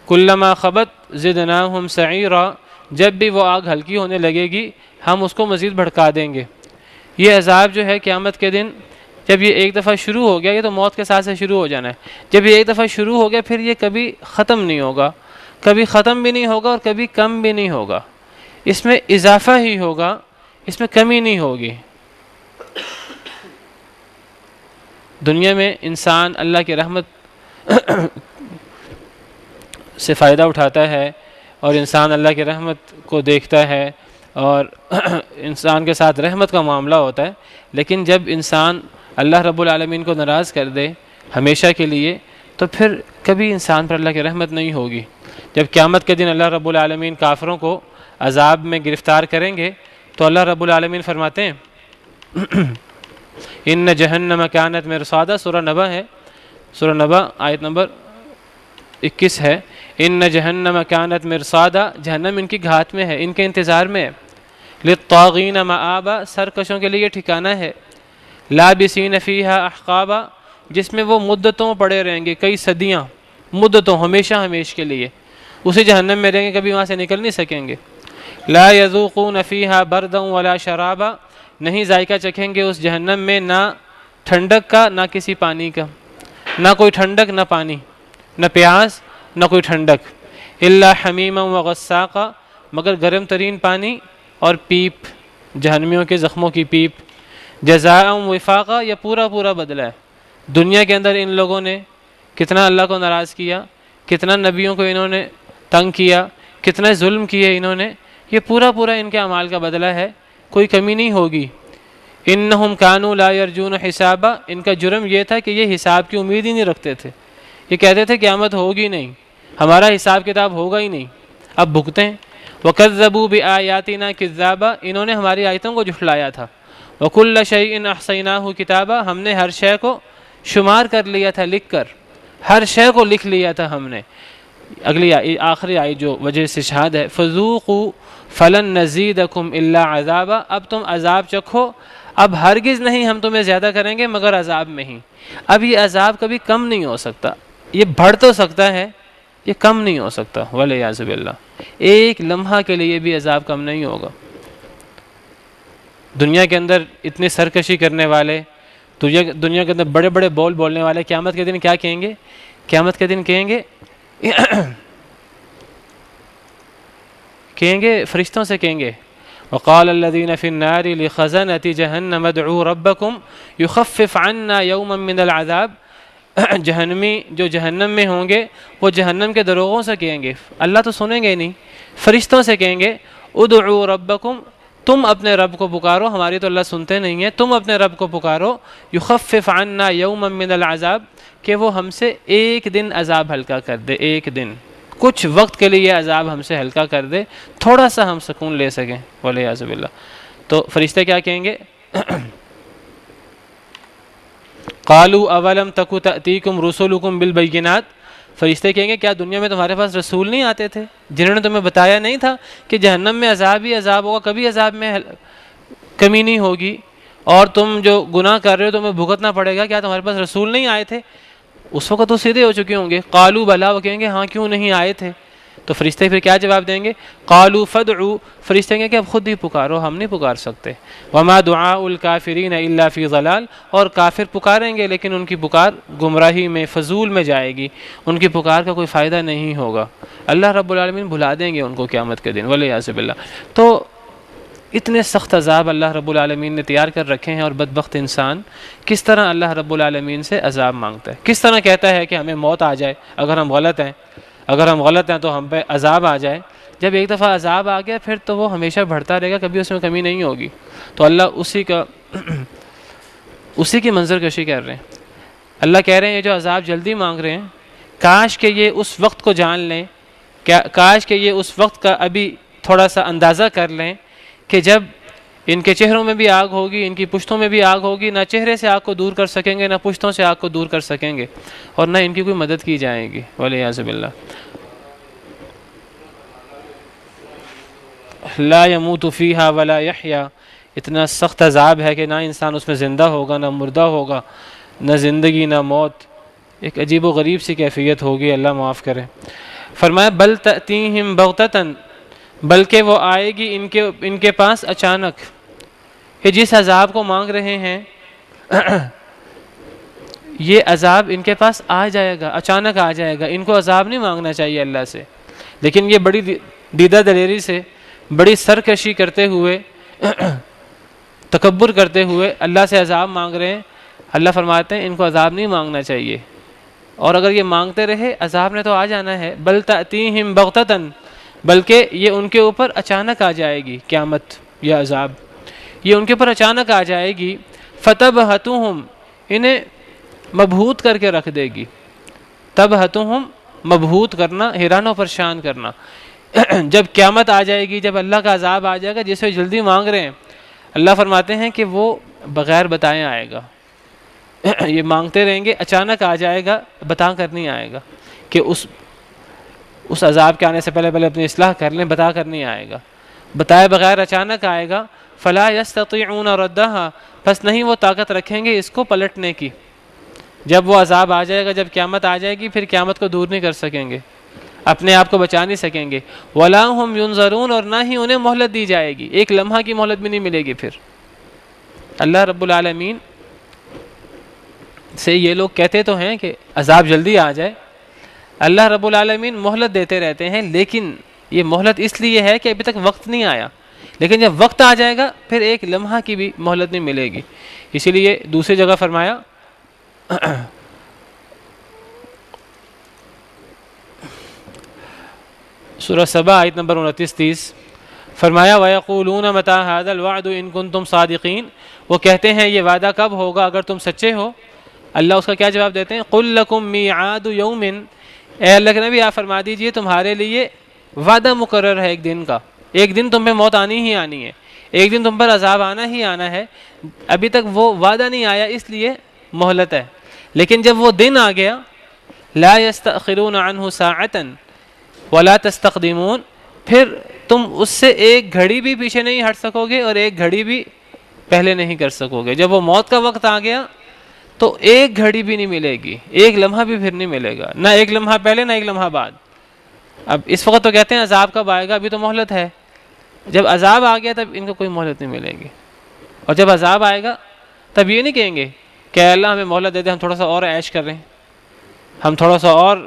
کلما خبت زدناہم سعیرا، جب بھی وہ آگ ہلکی ہونے لگے گی ہم اس کو مزید بھڑکا دیں گے۔ یہ عذاب جو ہے قیامت کے دن جب یہ ایک دفعہ شروع ہو گیا، یہ تو موت کے ساتھ سے شروع ہو جانا ہے، جب یہ ایک دفعہ شروع ہو گیا پھر یہ کبھی ختم نہیں ہوگا، کبھی ختم بھی نہیں ہوگا اور کبھی کم بھی نہیں ہوگا، اس میں اضافہ ہی ہوگا، اس میں کمی نہیں ہوگی۔ دنیا میں انسان اللہ کی رحمت سے فائدہ اٹھاتا ہے اور انسان اللہ کی رحمت کو دیکھتا ہے اور انسان کے ساتھ رحمت کا معاملہ ہوتا ہے، لیکن جب انسان اللہ رب العالمین کو ناراض کر دے ہمیشہ کے لیے تو پھر کبھی انسان پر اللہ کی رحمت نہیں ہوگی۔ جب قیامت کے دن اللہ رب العالمین کافروں کو عذاب میں گرفتار کریں گے تو اللہ رب العالمین فرماتے ہیں ان جہنم کانت مرصادا، سورہ نبا ہے، سورہ نبا آیت نمبر 21 ہے، ان جہنم کانت مرصادا، جہنم ان کی گھات میں ہے، ان کے انتظار میں ہے، للطاغین مآبا، سرکشوں کے لیے ٹھکانہ ہے، لابسین فیہا احقابا، جس میں وہ مدتوں پڑے رہیں گے، کئی صدیاں، مدتوں، ہمیشہ ہمیش کے لیے اسی جہنم میں رہیں گے، کبھی وہاں سے نکل نہیں سکیں گے۔ لا یذوقون فیہا بردا ولا شرابا، نہیں ذائقہ چکھیں گے اس جہنم میں نہ ٹھنڈک کا نہ کسی پانی کا، نہ کوئی ٹھنڈک نہ پانی، نہ پیاس نہ کوئی ٹھنڈک، الا حمیما وغساقا، مگر گرم ترین پانی اور پیپ، جہنمیوں کے زخموں کی پیپ، جزاء وفاقا، یہ پورا پورا بدلہ ہے۔ دنیا کے اندر ان لوگوں نے کتنا اللہ کو ناراض کیا، کتنا نبیوں کو انہوں نے تنگ کیا، کتنا ظلم کیے انہوں نے، یہ پورا پورا ان کے اعمال کا بدلہ ہے، کوئی کمی نہیں ہوگی۔ انہم کانوا لا یرجون حسابا، ان کا جرم یہ تھا کہ یہ حساب کی امید ہی نہیں رکھتے تھے، یہ کہتے تھے قیامت ہوگی نہیں، ہمارا حساب کتاب ہوگا ہی نہیں، اب بھگتے ہیں۔ وَكَذَّبُوا بِآيَاتِنَا كِذَّابًا، انہوں نے ہماری آیتوں کو جھٹلایا تھا۔ وَكُلَّ شَيْءٍ أَحْصَيْنَاهُ كِتَابًا، ہم نے ہر شے کو شمار کر لیا تھا، لکھ کر، ہر شے کو لکھ لیا تھا ہم نے۔ اگلی آخری آیت جو وجہ سے شہاد ہے، فَذُوقُوا فَلَن نَّزِيدَكُمْ إِلَّا عَذَابًا، اب تم عذاب چکھو، اب ہرگز نہیں ہم تمہیں زیادہ کریں گے مگر عذاب میں ہی۔ اب یہ عذاب کبھی کم نہیں ہو سکتا، یہ بڑھ تو سکتا ہے، یہ کم نہیں ہو سکتا، والعیاذ باللہ، ایک لمحہ کے لیے بھی عذاب کم نہیں ہوگا۔ دنیا کے اندر اتنی سرکشی کرنے والے، دنیا کے اندر بڑے بڑے بول بولنے والے، قیامت کے دن کیا کہیں گے؟ قیامت کے دن کہیں گے فرشتوں سے کہیں گے وقال الذين في النار لخزنة جهنم ادعوا ربكم يخفف عنا يوما من العذاب، جہنمی جو جہنم میں ہوں گے وہ جہنم کے دروغوں سے کہیں گے، اللہ تو سنیں گے نہیں، فرشتوں سے کہیں گے ادعوا ربکم، تم اپنے رب کو پکارو، ہماری تو اللہ سنتے نہیں ہیں، تم اپنے رب کو پکارو، یخفف عنا یوما من العذاب، کہ وہ ہم سے ایک دن عذاب ہلکا کر دے، ایک دن، کچھ وقت کے لیے یہ عذاب ہم سے ہلکا کر دے، تھوڑا سا ہم سکون لے سکیں، والعیاذ باللہ۔ تو فرشتے کیا کہیں گے؟ قالوا اولم تک تأتیکم رسلکم بالبینات، فرشتے کہیں گے کیا دنیا میں تمہارے پاس رسول نہیں آتے تھے جنہوں نے تمہیں بتایا نہیں تھا کہ جہنم میں عذاب ہی عذاب ہوگا، کبھی عذاب میں کمی نہیں ہوگی، اور تم جو گناہ کر رہے ہو تمہیں بھگتنا پڑے گا، کیا تمہارے پاس رسول نہیں آئے تھے؟ اس وقت تو سیدھے ہو چکے ہوں گے۔ قالوا بلا، وہ کہیں گے ہاں کیوں نہیں آئے تھے؟ تو فرشتے پھر کیا جواب دیں گے؟ قالوا فادعوا، فرشتے کہیں گے کہ اب خود ہی پکارو، ہم نہیں پکار سکتے۔ وما دعاء الکافرین الا فی ضلال، اور کافر پکاریں گے لیکن ان کی پکار گمراہی میں، فضول میں جائے گی، ان کی پکار کا کوئی فائدہ نہیں ہوگا، اللہ رب العالمین بھلا دیں گے ان کو قیامت کے دن، والعیاذ باللہ۔ تو اتنے سخت عذاب اللہ رب العالمین نے تیار کر رکھے ہیں، اور بدبخت انسان کس طرح اللہ رب العالمین سے عذاب مانگتا ہے، کس طرح کہتا ہے کہ ہمیں موت آ جائے اگر ہم غلط ہیں، اگر ہم غلط ہیں تو ہم پہ عذاب آ جائے۔ جب ایک دفعہ عذاب آ گیا پھر تو وہ ہمیشہ بڑھتا رہے گا، کبھی اس میں کمی نہیں ہوگی۔ تو اللہ اسی کی منظر کشی کر رہے ہیں۔ اللہ کہہ رہے ہیں یہ جو عذاب جلدی مانگ رہے ہیں، کاش کہ یہ اس وقت کو جان لیں، کاش کہ یہ اس وقت کا ابھی تھوڑا سا اندازہ کر لیں کہ جب ان کے چہروں میں بھی آگ ہوگی، ان کی پشتوں میں بھی آگ ہوگی، نہ چہرے سے آگ کو دور کر سکیں گے، نہ پشتوں سے آگ کو دور کر سکیں گے، اور نہ ان کی کوئی مدد کی جائے گی، والعیاذ باللہ۔ لا يموت فیہا ولا یحیا، اتنا سخت عذاب ہے کہ نہ انسان اس میں زندہ ہوگا نہ مردہ ہوگا، نہ زندگی نہ موت، ایک عجیب و غریب سی کیفیت ہوگی، اللہ معاف کرے۔ فرمایا بل تأتیہم بغتۃ، بلکہ وہ آئے گی ان کے پاس اچانک، کہ جس عذاب کو مانگ رہے ہیں یہ عذاب ان کے پاس آ جائے گا، اچانک آ جائے گا۔ ان کو عذاب نہیں مانگنا چاہیے اللہ سے، لیکن یہ بڑی دیدہ دلیری سے، بڑی سرکشی کرتے ہوئے، تکبر کرتے ہوئے اللہ سے عذاب مانگ رہے ہیں۔ اللہ فرماتے ہیں ان کو عذاب نہیں مانگنا چاہیے، اور اگر یہ مانگتے رہے عذاب نے تو آ جانا ہے۔ بل تأتیہم بغتۃ، بلکہ یہ ان کے اوپر اچانک آ جائے گی، قیامت یا عذاب یہ ان کے اوپر اچانک آ جائے گی۔ فتبہتہم، انہیں مبہوت کر کے رکھ دے گی۔ تبہتہم، مبہوت کرنا، حیران و پریشان کرنا۔ جب قیامت آ جائے گی، جب اللہ کا عذاب آ جائے گا جسے جلدی مانگ رہے ہیں، اللہ فرماتے ہیں کہ وہ بغیر بتائے آئے گا۔ یہ مانگتے رہیں گے، اچانک آ جائے گا، بتا کر نہیں آئے گا کہ اس عذاب کے آنے سے پہلے اپنی اصلاح کر لیں، بتا کر نہیں آئے گا، بتائے بغیر اچانک آئے گا۔ فلا یستطیعون ردھا، پس نہیں وہ طاقت رکھیں گے اس کو پلٹنے کی۔ جب وہ عذاب آ جائے گا، جب قیامت آ جائے گی، پھر قیامت کو دور نہیں کر سکیں گے، اپنے آپ کو بچا نہیں سکیں گے۔ ولا هم ينظرون، اور نہ ہی انہیں مہلت دی جائے گی، ایک لمحہ کی مہلت بھی نہیں ملے گی۔ پھر اللہ رب العالمین سے یہ لوگ کہتے تو ہیں کہ عذاب جلدی آ جائے، اللہ رب العالمین مہلت دیتے رہتے ہیں، لیکن یہ مہلت اس لیے ہے کہ ابھی تک وقت نہیں آیا، لیکن جب وقت آ جائے گا پھر ایک لمحہ کی بھی مہلت نہیں ملے گی۔ اسی لیے دوسری جگہ فرمایا سورہ سبا آیت نمبر 29-30، فرمایا وَيَقُولُونَ مَتَى هَذَا الْوَعْدُ إِن كُنتُمْ صَادِقِينَ، وہ کہتے ہیں یہ وعدہ کب ہوگا اگر تم سچے ہو۔ اللہ اس کا کیا جواب دیتے ہیں؟ قُل لَكُم مِيعَادُ يَوْمٍ، اے اللہ کے نبی آپ فرما دیجئے تمہارے لیے وعدہ مقرر ہے ایک دن کا، ایک دن تم پہ موت آنی ہی آنی ہے، ایک دن تم پر عذاب آنا ہی آنا ہے۔ ابھی تک وہ وعدہ نہیں آیا اس لیے مہلت ہے، لیکن جب وہ دن آ گیا لا يستأخرون عنہ ساعة ولا تستقدمون، پھر تم اس سے ایک گھڑی بھی پیچھے نہیں ہٹ سکو گے اور ایک گھڑی بھی پہلے نہیں کر سکو گے۔ جب وہ موت کا وقت آ گیا تو ایک گھڑی بھی نہیں ملے گی، ایک لمحہ بھی پھر نہیں ملے گا، نہ ایک لمحہ پہلے نہ ایک لمحہ بعد۔ اب اس وقت تو کہتے ہیں عذاب کب آئے گا، ابھی تو مہلت ہے، جب عذاب آ گیا تب ان کو کوئی مہلت نہیں ملے گی، اور جب عذاب آئے گا تب یہ نہیں کہیں گے کہ اللہ ہمیں مہلت دے دے، ہم تھوڑا سا اور عیش کر رہے ہیں، ہم تھوڑا سا اور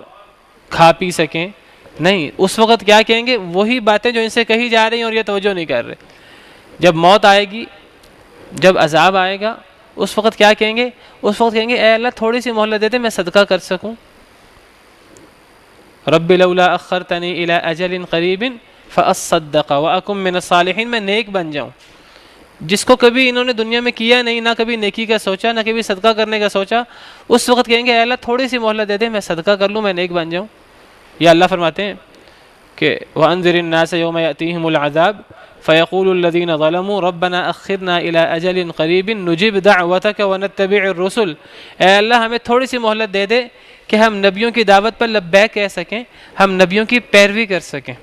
کھا پی سکیں۔ نہیں، اس وقت کیا کہیں گے؟ وہی باتیں جو ان سے کہی جا رہی ہیں اور یہ توجہ نہیں کر رہے۔ جب موت آئے گی، جب عذاب آئے گا، اس وقت کیا کہیں گے؟ اس وقت کہیں گے اے اللہ تھوڑی سی مہلت دے دے، میں صدقہ کر سکوں۔ رب لولا اخرتنی الی اجل قریب فاصدق واکن من الصالحین، میں نیک بن جاؤں۔ جس کو کبھی انہوں نے دنیا میں کیا نہیں، نہ کبھی نیکی کا سوچا، نہ کبھی صدقہ کرنے کا سوچا، اس وقت کہیں گے اے اللہ تھوڑی سی مہلت دے دے، میں صدقہ کر لوں، میں نیک بن جاؤں۔ یہ اللہ فرماتے ہیں کہ وَأَنذِرِ النَّاسَ يَوْمَ يَأْتِيهِمُ الْعَذَابُ فَيَقُولُ الَّذِينَ ظَلَمُوا رَبَّنَا أَخِّرْنَا إِلَىٰ أَجَلٍ قَرِيبٍ نُجِبْ دَعْوَتَكَ وَنَتَّبِعِ الرُّسُلَ، اے اللہ ہمیں تھوڑی سی مہلت دے دے کہ ہم نبیوں کی دعوت پر لبیک کہہ سکیں، ہم نبیوں کی پیروی کر سکیں۔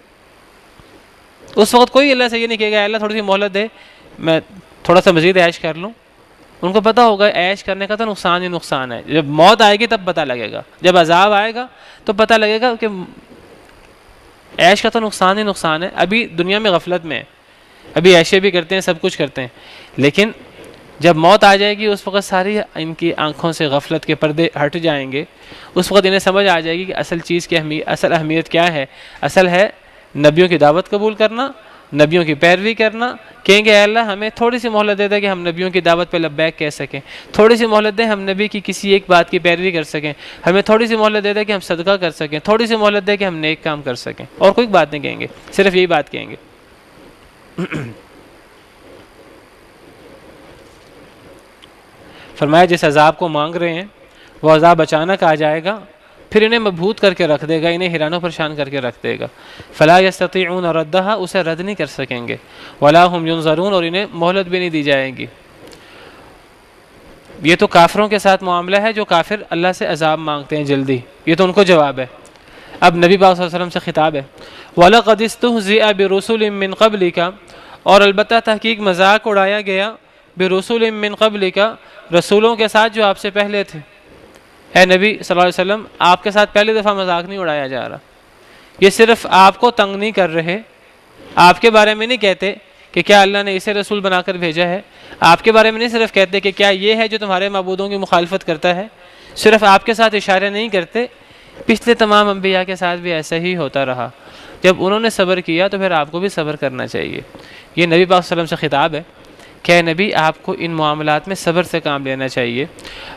اس وقت کوئی اللہ سے یہ نہیں کہے گا اللہ تھوڑی سی مہلت دے میں تھوڑا سا مزید عیش کر لوں۔ ان کو پتہ ہوگا عیش کرنے کا تو نقصان ہی نقصان ہے، جب موت آئے گی تب پتہ لگے گا، جب عذاب آئے گا تو پتہ لگے گا کہ عیش کا تو نقصان ہی نقصان ہے۔ ابھی دنیا میں غفلت میں ہے، ابھی عیشیں بھی کرتے ہیں، سب کچھ کرتے ہیں، لیکن جب موت آ جائے گی اس وقت ساری ان کی آنکھوں سے غفلت کے پردے ہٹ جائیں گے، اس وقت انہیں سمجھ آ جائے گی کہ اصل چیز کی اصل اہمیت کیا ہے۔ اصل ہے نبیوں کی دعوت قبول کرنا، نبیوں کی پیروی کرنا۔ کہیں گے اے اللہ ہمیں تھوڑی سی مہلت دے دے کہ ہم نبیوں کی دعوت پہ لبیک کہہ سکیں، تھوڑی سی مہلت دے ہم نبی کی کسی ایک بات کی پیروی کر سکیں، ہمیں تھوڑی سی مہلت دے دے کہ ہم صدقہ کر سکیں، تھوڑی سی مہلت دے کہ ہم نیک کام کر سکیں۔ اور کوئی بات نہیں کہیں گے، صرف یہی بات کہیں گے۔ فرمایا جس عذاب کو مانگ رہے ہیں وہ عذاب اچانک آ جائے گا، پھر انہیں مبہوت کر کے رکھ دے گا، انہیں حیران و پریشان کر کے رکھ دے گا۔ فلا یستطیعون ردھا، اسے رد نہیں کر سکیں گے، ولا هم ینظرون، اور انہیں مہلت بھی نہیں دی جائے گی۔ یہ تو کافروں کے ساتھ معاملہ ہے جو کافر اللہ سے عذاب مانگتے ہیں جلدی، یہ تو ان کو جواب ہے۔ اب نبی پاک صلی اللہ علیہ وسلم سے خطاب ہے، وَلَقَدِ اسْتُهْزِئَ بِرُسُلٍ مِّن قَبْلِكَ، اور البتہ تحقیق مذاق اڑایا گیا، برسول من قبلک، رسولوں کے ساتھ جو آپ سے پہلے تھے۔ اے نبی صلی اللہ علیہ وسلم آپ کے ساتھ پہلی دفعہ مذاق نہیں اڑایا جا رہا، یہ صرف آپ کو تنگ نہیں کر رہے، آپ کے بارے میں نہیں کہتے کہ کیا اللہ نے اسے رسول بنا کر بھیجا ہے، آپ کے بارے میں نہیں صرف کہتے کہ کیا یہ ہے جو تمہارے معبودوں کی مخالفت کرتا ہے، صرف آپ کے ساتھ اشارے نہیں کرتے، پچھلے تمام انبیاء کے ساتھ بھی ایسا ہی ہوتا رہا۔ جب انہوں نے صبر کیا تو پھر آپ کو بھی صبر کرنا چاہیے۔ یہ نبی پاک صلی اللہ علیہ وسلم سے خطاب ہے کہ اے نبی آپ کو ان معاملات میں صبر سے کام لینا چاہیے۔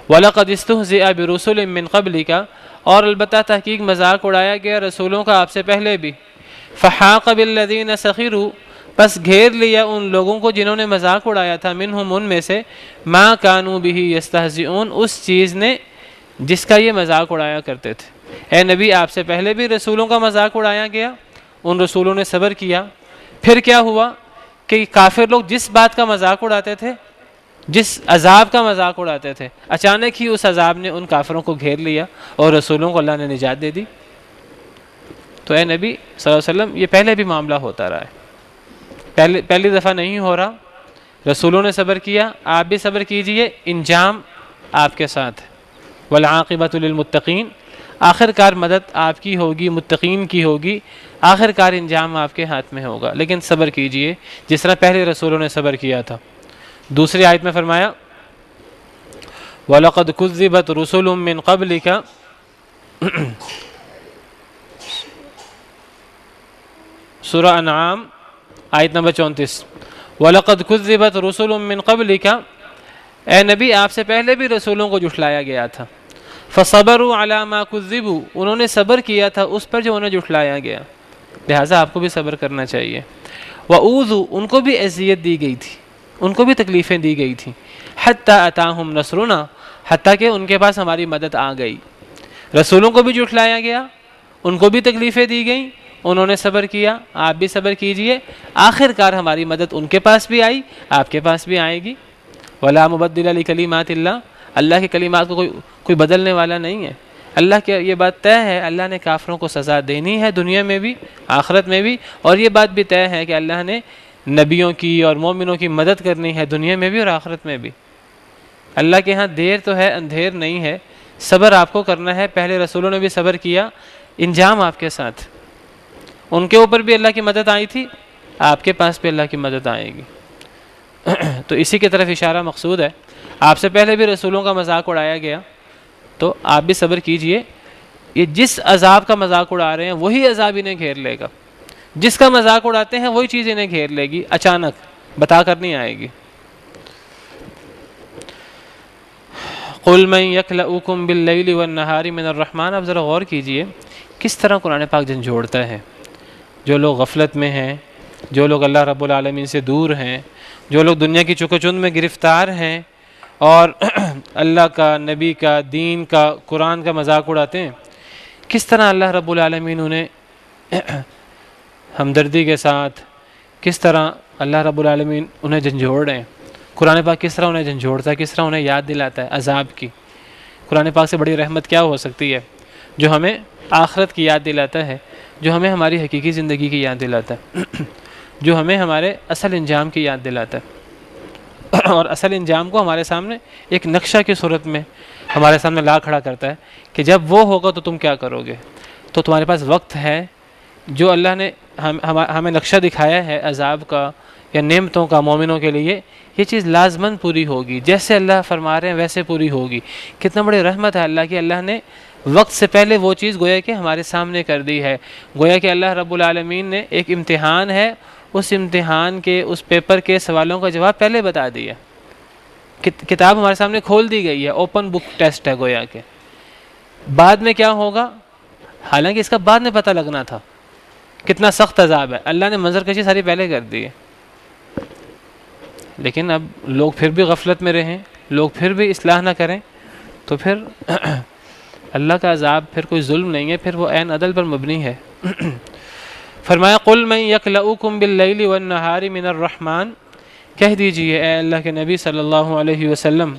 وَلَقَدِ اسْتُهْزِئَ بِرُسُلٍ مِّن قَبْلِكَ، اور البتہ تحقیق مذاق اڑایا گیا رسولوں کا آپ سے پہلے بھی۔ فَحَاقَ بِالَّذِينَ سَخِرُوا، پس گھیر لیا ان لوگوں کو جنہوں نے مذاق اڑایا تھا، منہم ان میں سے، مَا كَانُوا بِهِ يَسْتَهْزِئُونَ، اس چیز نے جس کا یہ مذاق اڑایا کرتے تھے۔ اے نبی آپ سے پہلے بھی رسولوں کا مذاق اڑایا گیا، ان رسولوں نے صبر کیا، پھر کیا ہوا کہ کافر لوگ جس بات کا مذاق اڑاتے تھے، جس عذاب کا مذاق اڑاتے تھے، اچانک ہی اس عذاب نے ان کافروں کو گھیر لیا اور رسولوں کو اللہ نے نجات دے دی۔ تو اے نبی صلی اللہ علیہ وسلم یہ پہلے بھی معاملہ ہوتا رہا ہے، پہلی دفعہ نہیں ہو رہا، رسولوں نے صبر کیا، آپ بھی صبر کیجئے، انجام آپ کے ساتھ ہے۔ والعاقبۃ للمتقین، آخر کار مدد آپ کی ہوگی، متقین کی ہوگی، آخر کار انجام آپ کے ہاتھ میں ہوگا، لیکن صبر کیجئے جس طرح پہلے رسولوں نے صبر کیا تھا۔ دوسری آیت میں فرمایا وَلَقَدْ كُذِّبَتْ رُسُلٌ مِّن قَبْلِكَ، سورہ انعام آیت نمبر 34، وَلَقَدْ كُذِّبَتْ رُسُلٌ مِّن قَبْلِكَ، اے نبی آپ سے پہلے بھی رسولوں کو جھٹلایا گیا تھا۔ فَصَبَرُوا عَلَى مَا كُذِّبُوا، انہوں نے صبر کیا تھا اس پر جو انہیں جھٹلایا گیا، لہٰذا آپ کو بھی صبر کرنا چاہیے۔ وَأُوذُوا، ان کو بھی اذیت دی گئی تھی، ان کو بھی تکلیفیں دی گئی تھیں۔ حَتَّى أَتَاهُمْ نَصْرُنَا، حتیٰ کہ ان کے پاس ہماری مدد آ گئی۔ رسولوں کو بھی جھٹلایا گیا، ان کو بھی تکلیفیں دی گئیں، انہوں نے صبر کیا، آپ بھی صبر کیجئے، آخر کار ہماری مدد ان کے پاس بھی آئی، آپ کے پاس بھی آئے گی۔ وَلَا مُبَدِّلَ لِكَلِمَاتِ اللَّهِ، اللہ کے کلمات کو کوئی بدلنے والا نہیں ہے۔ اللہ کی یہ بات طے ہے، اللہ نے کافروں کو سزا دینی ہے دنیا میں بھی آخرت میں بھی، اور یہ بات بھی طے ہے کہ اللہ نے نبیوں کی اور مومنوں کی مدد کرنی ہے دنیا میں بھی اور آخرت میں بھی۔ اللہ کے ہاں دیر تو ہے، اندھیر نہیں ہے، صبر آپ کو کرنا ہے۔ پہلے رسولوں نے بھی صبر کیا، انجام آپ کے ساتھ، ان کے اوپر بھی اللہ کی مدد آئی تھی، آپ کے پاس بھی اللہ کی مدد آئے گی۔ تو اسی کی طرف اشارہ مقصود ہے، آپ سے پہلے بھی رسولوں کا مذاق اڑایا گیا تو آپ بھی صبر کیجئے، یہ جس عذاب کا مذاق اڑا رہے ہیں وہی عذاب انہیں گھیر لے گا، جس کا مذاق اڑاتے ہیں وہی چیز انہیں گھیر لے گی، اچانک بتا کر نہیں آئے گی۔ قُلْ مَنْ يَكْلَؤُكُمْ بِاللَّيْلِ وَالنَّهَارِ مِنَ الرَّحْمَنِ، اب ذرا غور کیجئے کس طرح قرآن پاک جھنجھوڑتا ہے جو لوگ غفلت میں ہیں، جو لوگ اللہ رب العالمین سے دور ہیں، جو لوگ دنیا کی چک و چند میں گرفتار ہیں اور اللہ کا، نبی کا، دین کا، قرآن کا مذاق اڑاتے ہیں۔ کس طرح اللہ رب العالمین انہیں ہمدردی کے ساتھ، کس طرح اللہ رب العالمین انہیں جھنجھوڑ رہے ہیں. قرآن پاک کس طرح انہیں جھنجھوڑتا ہے، کس طرح انہیں یاد دلاتا ہے عذاب کی. قرآن پاک سے بڑی رحمت کیا ہو سکتی ہے، جو ہمیں آخرت کی یاد دلاتا ہے، جو ہمیں ہماری حقیقی زندگی کی یاد دلاتا ہے، جو ہمیں ہمارے اصل انجام کی یاد دلاتا ہے، اور اصل انجام کو ہمارے سامنے ایک نقشہ کی صورت میں ہمارے سامنے لا کھڑا کرتا ہے کہ جب وہ ہوگا تو تم کیا کرو گے. تو تمہارے پاس وقت ہے، جو اللہ نے ہمیں نقشہ دکھایا ہے عذاب کا یا نعمتوں کا مومنوں کے لیے، یہ چیز لازماً پوری ہوگی، جیسے اللہ فرما رہے ہیں ویسے پوری ہوگی. کتنا بڑی رحمت ہے اللہ کی، اللہ نے وقت سے پہلے وہ چیز گویا کہ ہمارے سامنے کر دی ہے. گویا کہ اللہ رب العالمین نے ایک امتحان ہے، اس امتحان کے اس پیپر کے سوالوں کا جواب پہلے بتا دیا. کتاب ہمارے سامنے کھول دی گئی ہے، اوپن بک ٹیسٹ ہے گویا کہ. بعد میں کیا ہوگا، حالانکہ اس کا بعد میں پتہ لگنا تھا. کتنا سخت عذاب ہے، اللہ نے منظر کشی ساری پہلے کر دی ہے. لیکن اب لوگ پھر بھی غفلت میں رہیں، لوگ پھر بھی اصلاح نہ کریں، تو پھر اللہ کا عذاب پھر کوئی ظلم نہیں ہے، پھر وہ عین عدل پر مبنی ہے. فرمایا قل من یکلؤکم باللیل والنہار من الرحمن، کہہ دیجئے اے اللہ کے نبی صلی اللہ علیہ وسلم،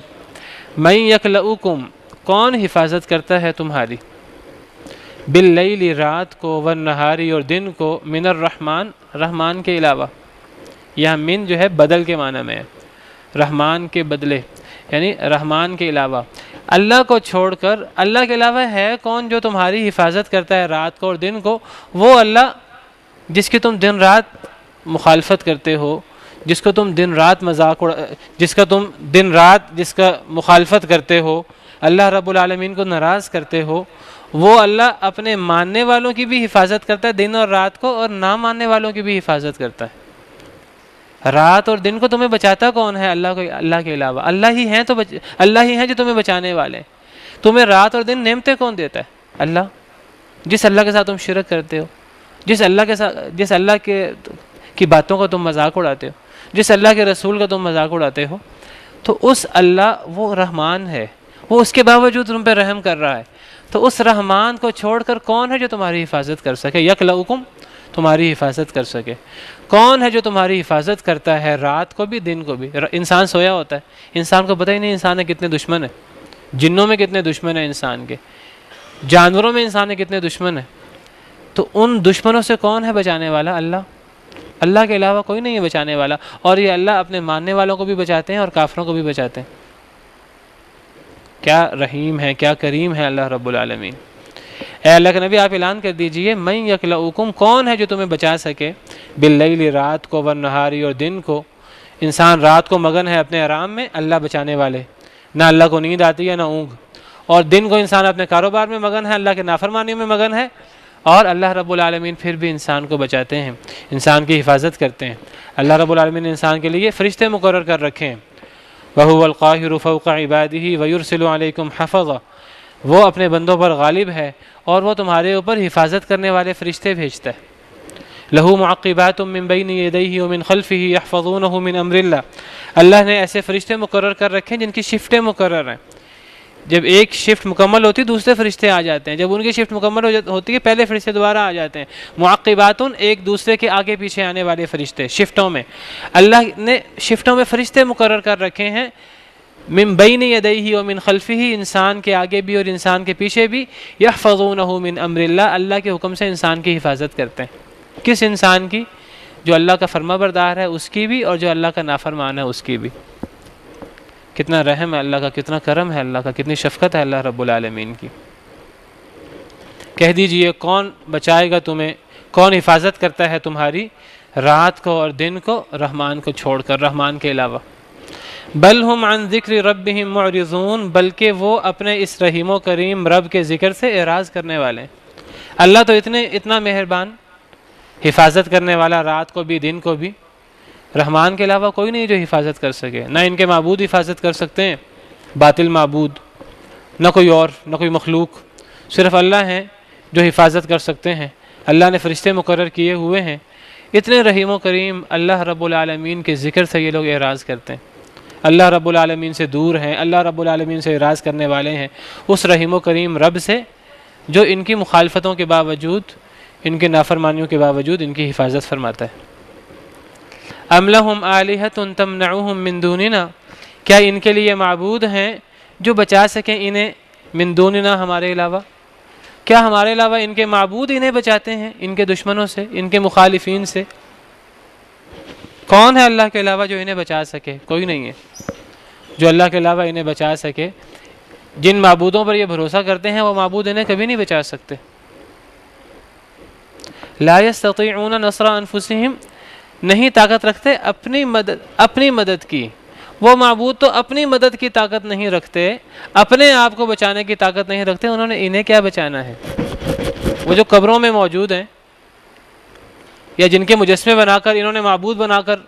من یکلؤکم، کون حفاظت کرتا ہے تمہاری، باللیل رات کو، والنہاری اور دن کو، من الرحمن رحمان کے علاوہ. یہاں من جو ہے بدل کے معنی میں ہے، رحمان کے بدلے، یعنی رحمان کے علاوہ. اللہ کو چھوڑ کر اللہ کے علاوہ ہے کون جو تمہاری حفاظت کرتا ہے رات کو اور دن کو؟ وہ اللہ جس کی تم دن رات مخالفت کرتے ہو، جس کو تم دن رات جس کا مخالفت کرتے ہو، اللہ رب العالمین کو ناراض کرتے ہو. وہ اللہ اپنے ماننے والوں کی بھی حفاظت کرتا ہے دن اور رات کو، اور نہ ماننے والوں کی بھی حفاظت کرتا ہے. رات اور دن کو تمہیں بچاتا کون ہے؟ اللہ کے علاوہ. اللہ ہی ہیں جو تمہیں بچانے والے. تمہیں رات اور دن نعمتیں کون دیتا ہے؟ اللہ. جس اللہ کے ساتھ تم شرک کرتے ہو، جس اللہ کی باتوں کا تم مذاق اڑاتے ہو، جس اللہ کے رسول کا تم مذاق اڑاتے ہو، تو اس اللہ وہ رحمان ہے، وہ اس کے باوجود تم پہ رحم کر رہا ہے. تو اس رحمان کو چھوڑ کر کون ہے جو تمہاری حفاظت کر سکے؟ یکلؤکم، تمہاری حفاظت کر سکے. کون ہے جو تمہاری حفاظت کرتا ہے رات کو بھی دن کو بھی؟ انسان سویا ہوتا ہے، انسان کو پتہ ہی نہیں انسان کے کتنے دشمن ہیں. جنوں میں کتنے دشمن ہیں انسان کے، جانوروں میں انسان کے کتنے دشمن ہیں. تو ان دشمنوں سے کون ہے بچانے والا؟ اللہ. اللہ کے علاوہ کوئی نہیں ہے بچانے والا. اور یہ اللہ اپنے ماننے والوں کو بھی بچاتے ہیں اور کافروں کو بھی بچاتے ہیں. کیا رحیم ہے، کیا کریم ہے اللہ رب العالمین. اے اللہ کے نبی آپ اعلان کر دیجئے، من یکلؤکم، کون ہے جو تمہیں بچا سکے، باللیل رات کو، والنہاری اور دن کو. انسان رات کو مگن ہے اپنے آرام میں، اللہ بچانے والے. نہ اللہ کو نیند آتی ہے نہ اونگ. اور دن کو انسان اپنے کاروبار میں مگن ہے، اللہ کے نافرمانی میں مگن ہے، اور اللہ رب العالمین پھر بھی انسان کو بچاتے ہیں، انسان کی حفاظت کرتے ہیں. اللہ رب العالمین نے انسان کے لیے فرشتے مقرر کر رکھے ہیں. وَهُوَ الْقَاهِرُ فَوْقَ عِبَادِهِ وَيُرْسِلُ عَلَيْكُمْ حَفَظًا، وہ اپنے بندوں پر غالب ہے اور وہ تمہارے اوپر حفاظت کرنے والے فرشتے بھیجتا ہے. لَهُ مُعَقِّبَاتٌ مِّن بَيْنِ يَدَيْهِ وَمِنْ خَلْفِهِ يَحْفَظُونَهُ مِنْ أَمْرِ اللَّهِ، اللہ نے ایسے فرشتے مقرر کر رکھے ہیں جن کی شفٹیں مقرر ہیں. جب ایک شفٹ مکمل ہوتی ہے دوسرے فرشتے آ جاتے ہیں، جب ان کی شفٹ مکمل ہوتی ہے پہلے فرشتے دوبارہ آ جاتے ہیں. معقباتن، ایک دوسرے کے آگے پیچھے آنے والے فرشتے شفٹوں میں. اللہ نے شفٹوں میں فرشتے مقرر کر رکھے ہیں، من بین یدیہ ومن خلفہ، انسان کے آگے بھی اور انسان کے پیچھے بھی. یحفظونہ من امر اللہ، اللہ کے حکم سے انسان کی حفاظت کرتے ہیں. کس انسان کی؟ جو اللہ کا فرما بردار ہے اس کی بھی، اور جو اللہ کا نافرمان ہے اس کی بھی. کتنا رحم ہے اللہ کا، کتنا کرم ہے اللہ کا، کتنی شفقت ہے اللہ رب العالمین کی. کہہ دیجئے کون بچائے گا تمہیں، کون حفاظت کرتا ہے تمہاری رات کو اور دن کو رحمان کو چھوڑ کر، رحمان کے علاوہ. بل ہم عن ذکر ربہم معرضون، بلکہ وہ اپنے اس رحیم و کریم رب کے ذکر سے اعراض کرنے والے ہیں. اللہ تو اتنا مہربان، حفاظت کرنے والا رات کو بھی دن کو بھی. رحمان کے علاوہ کوئی نہیں جو حفاظت کر سکے. نہ ان کے معبود حفاظت کر سکتے ہیں، باطل معبود، نہ کوئی اور، نہ کوئی مخلوق. صرف اللہ ہیں جو حفاظت کر سکتے ہیں. اللہ نے فرشتے مقرر کیے ہوئے ہیں. اتنے رحیم و کریم اللہ رب العالمین کے ذکر سے یہ لوگ اعراض کرتے ہیں. اللہ رب العالمین سے دور ہیں، اللہ رب العالمین سے اعراض کرنے والے ہیں. اس رحیم و کریم رب سے جو ان کی مخالفتوں کے باوجود، ان کے نافرمانیوں کے باوجود ان کی حفاظت فرماتا ہے۔ ام لہم آلہۃ تمنعہم من دوننا، کیا ان کے لیے معبود ہیں جو بچا سکیں انہیں من دوننا ہمارے علاوہ؟ کیا ہمارے علاوہ ان کے معبود انہیں بچاتے ہیں ان کے دشمنوں سے، ان کے مخالفین سے؟ کون ہے اللہ کے علاوہ جو انہیں بچا سکے؟ کوئی نہیں ہے جو اللہ کے علاوہ انہیں بچا سکے۔ جن معبودوں پر یہ بھروسہ کرتے ہیں وہ معبود انہیں کبھی نہیں بچا سکتے۔ لا یستطیعون نصر انفسہم، نہیں طاقت رکھتے اپنی مدد کی۔ وہ معبود تو اپنی مدد کی طاقت نہیں رکھتے، اپنے آپ کو بچانے کی طاقت نہیں رکھتے، انہوں نے انہیں کیا بچانا ہے؟ وہ جو قبروں میں موجود ہیں یا جن کے مجسمے بنا کر انہوں نے معبود بنا کر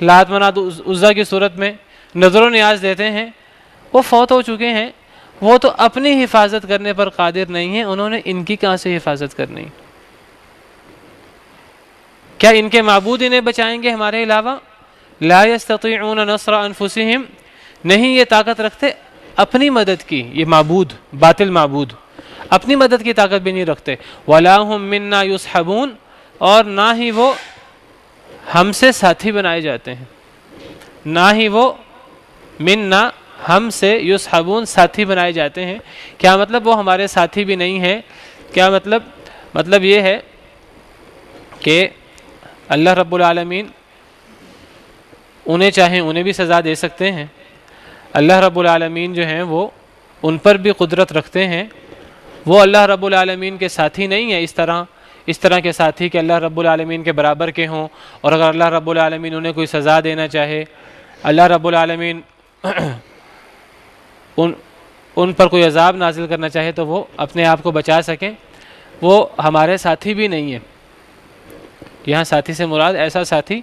لات منات عزا کی صورت میں نظر و نیاز دیتے ہیں، وہ فوت ہو چکے ہیں، وہ تو اپنی حفاظت کرنے پر قادر نہیں ہیں، انہوں نے ان کی کہاں سے حفاظت کرنی؟ کیا ان کے معبود انہیں بچائیں گے ہمارے علاوہ؟ لا یستطیعون نصر انفسہم، نہیں یہ طاقت رکھتے اپنی مدد کی، یہ معبود باطل معبود اپنی مدد کی طاقت بھی نہیں رکھتے۔ ولا ہم منا یصحبون، اور نہ ہی وہ ہم سے ساتھی بنائے جاتے ہیں، نہ ہی وہ منا ہم سے یصحبون ساتھی بنائے جاتے ہیں۔ کیا مطلب وہ ہمارے ساتھی بھی نہیں ہیں؟ کیا مطلب یہ ہے کہ اللہ رب العالمین انہیں چاہیں انہیں بھی سزا دے سکتے ہیں۔ اللہ رب العالمین جو ہیں وہ ان پر بھی قدرت رکھتے ہیں۔ وہ اللہ رب العالمین کے ساتھی نہیں ہیں اس طرح کے ساتھی کہ اللہ رب العالمین کے برابر کے ہوں، اور اگر اللہ رب العالمین انہیں کوئی سزا دینا چاہے، اللہ رب العالمین ان پر کوئی عذاب نازل کرنا چاہے تو وہ اپنے آپ کو بچا سکیں۔ وہ ہمارے ساتھی بھی نہیں ہیں۔ یہاں ساتھی سے مراد ایسا ساتھی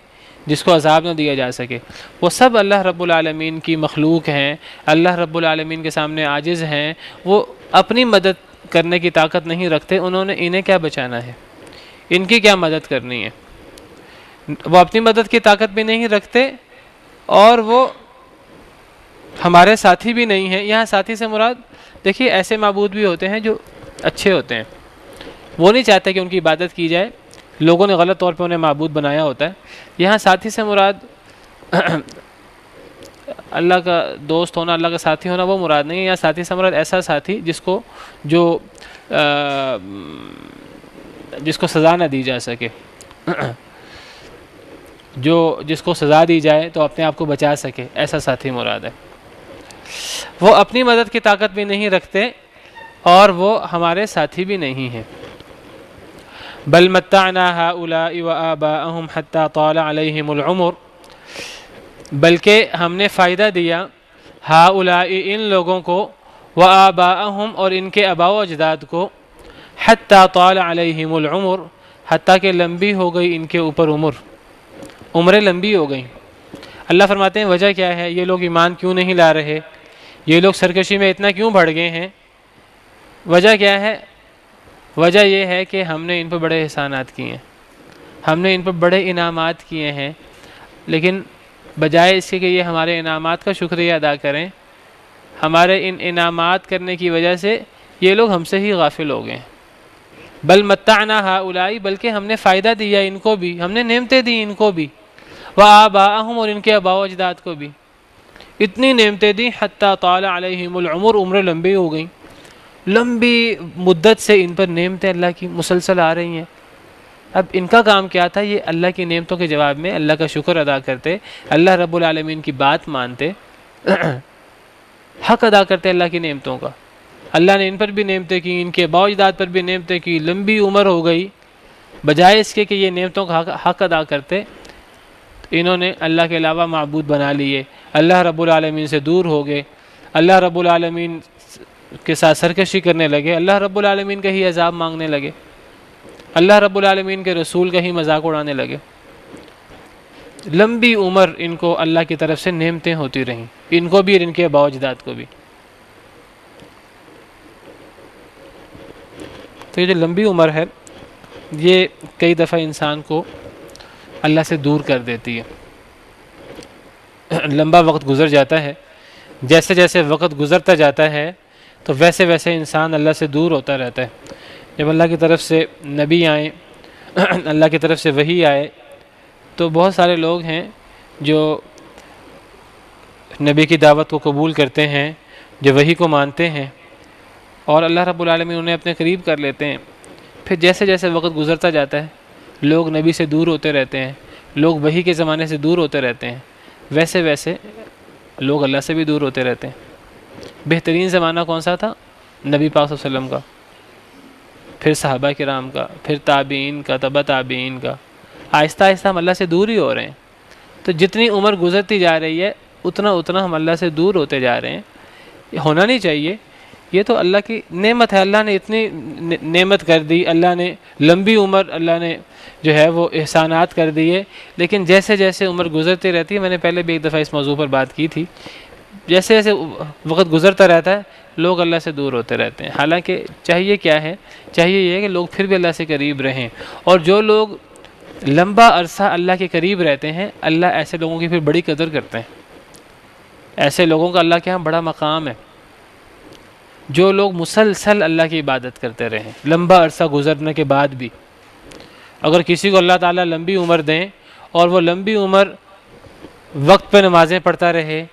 جس کو عذاب نہ دیا جا سکے۔ وہ سب اللہ رب العالمین کی مخلوق ہیں، اللہ رب العالمین کے سامنے عاجز ہیں، وہ اپنی مدد کرنے کی طاقت نہیں رکھتے، انہیں کیا بچانا ہے؟ ان کی کیا مدد کرنی ہے؟ وہ اپنی مدد کی طاقت بھی نہیں رکھتے اور وہ ہمارے ساتھی بھی نہیں ہیں۔ یہاں ساتھی سے مراد دیکھیے ایسے معبود بھی ہوتے ہیں جو اچھے ہوتے ہیں، وہ نہیں چاہتے کہ ان کی عبادت کی جائے، لوگوں نے غلط طور پہ انہیں معبود بنایا ہوتا ہے۔ یہاں ساتھی سے مراد اللہ کا دوست ہونا، اللہ کا ساتھی ہونا وہ مراد نہیں ہے۔ یہاں ساتھی سے مراد ایسا ساتھی جس کو سزا نہ دی جا سکے، جس کو سزا دی جائے تو اپنے آپ کو بچا سکے، ایسا ساتھی مراد ہے۔ وہ اپنی مدد کی طاقت بھی نہیں رکھتے اور وہ ہمارے ساتھی بھی نہیں ہیں۔ بل متعنا هؤلاء وآباءهم حتى طال عليهم العمر، بلکہ ہم نے فائدہ دیا هؤلاء ان لوگوں کو، وآباءهم اور ان کے آباء و اجداد کو، حتى طال عليهم العمر حتیٰ کہ لمبی ہو گئی ان کے اوپر عمریں لمبی ہو گئیں۔ اللہ فرماتے ہیں وجہ کیا ہے؟ یہ لوگ ایمان کیوں نہیں لا رہے؟ یہ لوگ سرکشی میں اتنا کیوں بڑھ گئے ہیں؟ وجہ کیا ہے؟ وجہ یہ ہے کہ ہم نے ان پر بڑے احسانات کیے ہیں، ہم نے ان پر بڑے انعامات کیے ہیں، لیکن بجائے اس کے کہ یہ ہمارے انعامات کا شکریہ ادا کریں، ہمارے ان انعامات کرنے کی وجہ سے یہ لوگ ہم سے ہی غافل ہو گئے۔ بل متعنا ہؤلاء، بلکہ ہم نے فائدہ دیا ان کو بھی، ہم نے نعمتیں دی ان کو بھی، وآباءہم اور ان کے آباء و اجداد کو بھی، اتنی نعمتیں دی حتی طال علیہم العمر، عمریں لمبی ہو گئیں، لمبی مدت سے ان پر نعمتیں اللہ کی مسلسل آ رہی ہیں۔ اب ان کا کام کیا تھا؟ یہ اللہ کی نعمتوں کے جواب میں اللہ کا شکر ادا کرتے، اللہ رب العالمین کی بات مانتے، حق ادا کرتے اللہ کی نعمتوں کا۔ اللہ نے ان پر بھی نعمتیں کی، ان کے آباء و اجداد پر بھی نعمتیں کی، لمبی عمر ہو گئی، بجائے اس کے کہ یہ نعمتوں کا حق ادا کرتے، انہوں نے اللہ کے علاوہ معبود بنا لیے، اللہ رب العالمین سے دور ہو گئے، اللہ رب العالمین کے ساتھ سرکشی کرنے لگے، اللہ رب العالمین کا ہی عذاب مانگنے لگے، اللہ رب العالمین کے رسول کا ہی مذاق اڑانے لگے۔ لمبی عمر ان کو اللہ کی طرف سے نعمتیں ہوتی رہیں، ان کو بھی اور ان کے آباء و اجداد کو بھی۔ تو یہ جو لمبی عمر ہے یہ کئی دفعہ انسان کو اللہ سے دور کر دیتی ہے۔ لمبا وقت گزر جاتا ہے، جیسے جیسے وقت گزرتا جاتا ہے تو ویسے ویسے انسان اللہ سے دور ہوتا رہتا ہے۔ جب اللہ کی طرف سے نبی آئیں، اللہ کی طرف سے وحی آئے، تو بہت سارے لوگ ہیں جو نبی کی دعوت کو قبول کرتے ہیں، جو وحی کو مانتے ہیں، اور اللہ رب العالمین انہیں اپنے قریب کر لیتے ہیں۔ پھر جیسے جیسے وقت گزرتا جاتا ہے، لوگ نبی سے دور ہوتے رہتے ہیں، لوگ وحی کے زمانے سے دور ہوتے رہتے ہیں، ویسے ویسے لوگ اللہ سے بھی دور ہوتے رہتے ہیں۔ بہترین زمانہ کون سا تھا؟ نبی پاک صلی اللہ علیہ وسلم کا، پھر صحابہ کرام کا، پھر تابعین کا، تبع تابعین کا۔ آہستہ آہستہ ہم اللہ سے دور ہی ہو رہے ہیں۔ تو جتنی عمر گزرتی جا رہی ہے اتنا ہم اللہ سے دور ہوتے جا رہے ہیں۔ یہ ہونا نہیں چاہیے، یہ تو اللہ کی نعمت ہے۔ اللہ نے اتنی نعمت کر دی، اللہ نے لمبی عمر، اللہ نے جو ہے وہ احسانات کر دیے، لیکن جیسے جیسے عمر گزرتی رہتی ہے، میں نے پہلے بھی ایک دفعہ اس موضوع پر بات کی تھی، جیسے جیسے وقت گزرتا رہتا ہے لوگ اللہ سے دور ہوتے رہتے ہیں۔ حالانکہ چاہیے کیا ہے؟ چاہیے یہ ہے کہ لوگ پھر بھی اللہ سے قریب رہیں، اور جو لوگ لمبا عرصہ اللہ کے قریب رہتے ہیں، اللہ ایسے لوگوں کی پھر بڑی قدر کرتے ہیں۔ ایسے لوگوں کا اللہ کے ہاں بڑا مقام ہے۔ جو لوگ مسلسل اللہ کی عبادت کرتے رہیں لمبا عرصہ گزرنے کے بعد بھی، اگر کسی کو اللہ تعالیٰ لمبی عمر دیں اور وہ لمبی عمر وقت پہ نمازیں پڑھتا رہے،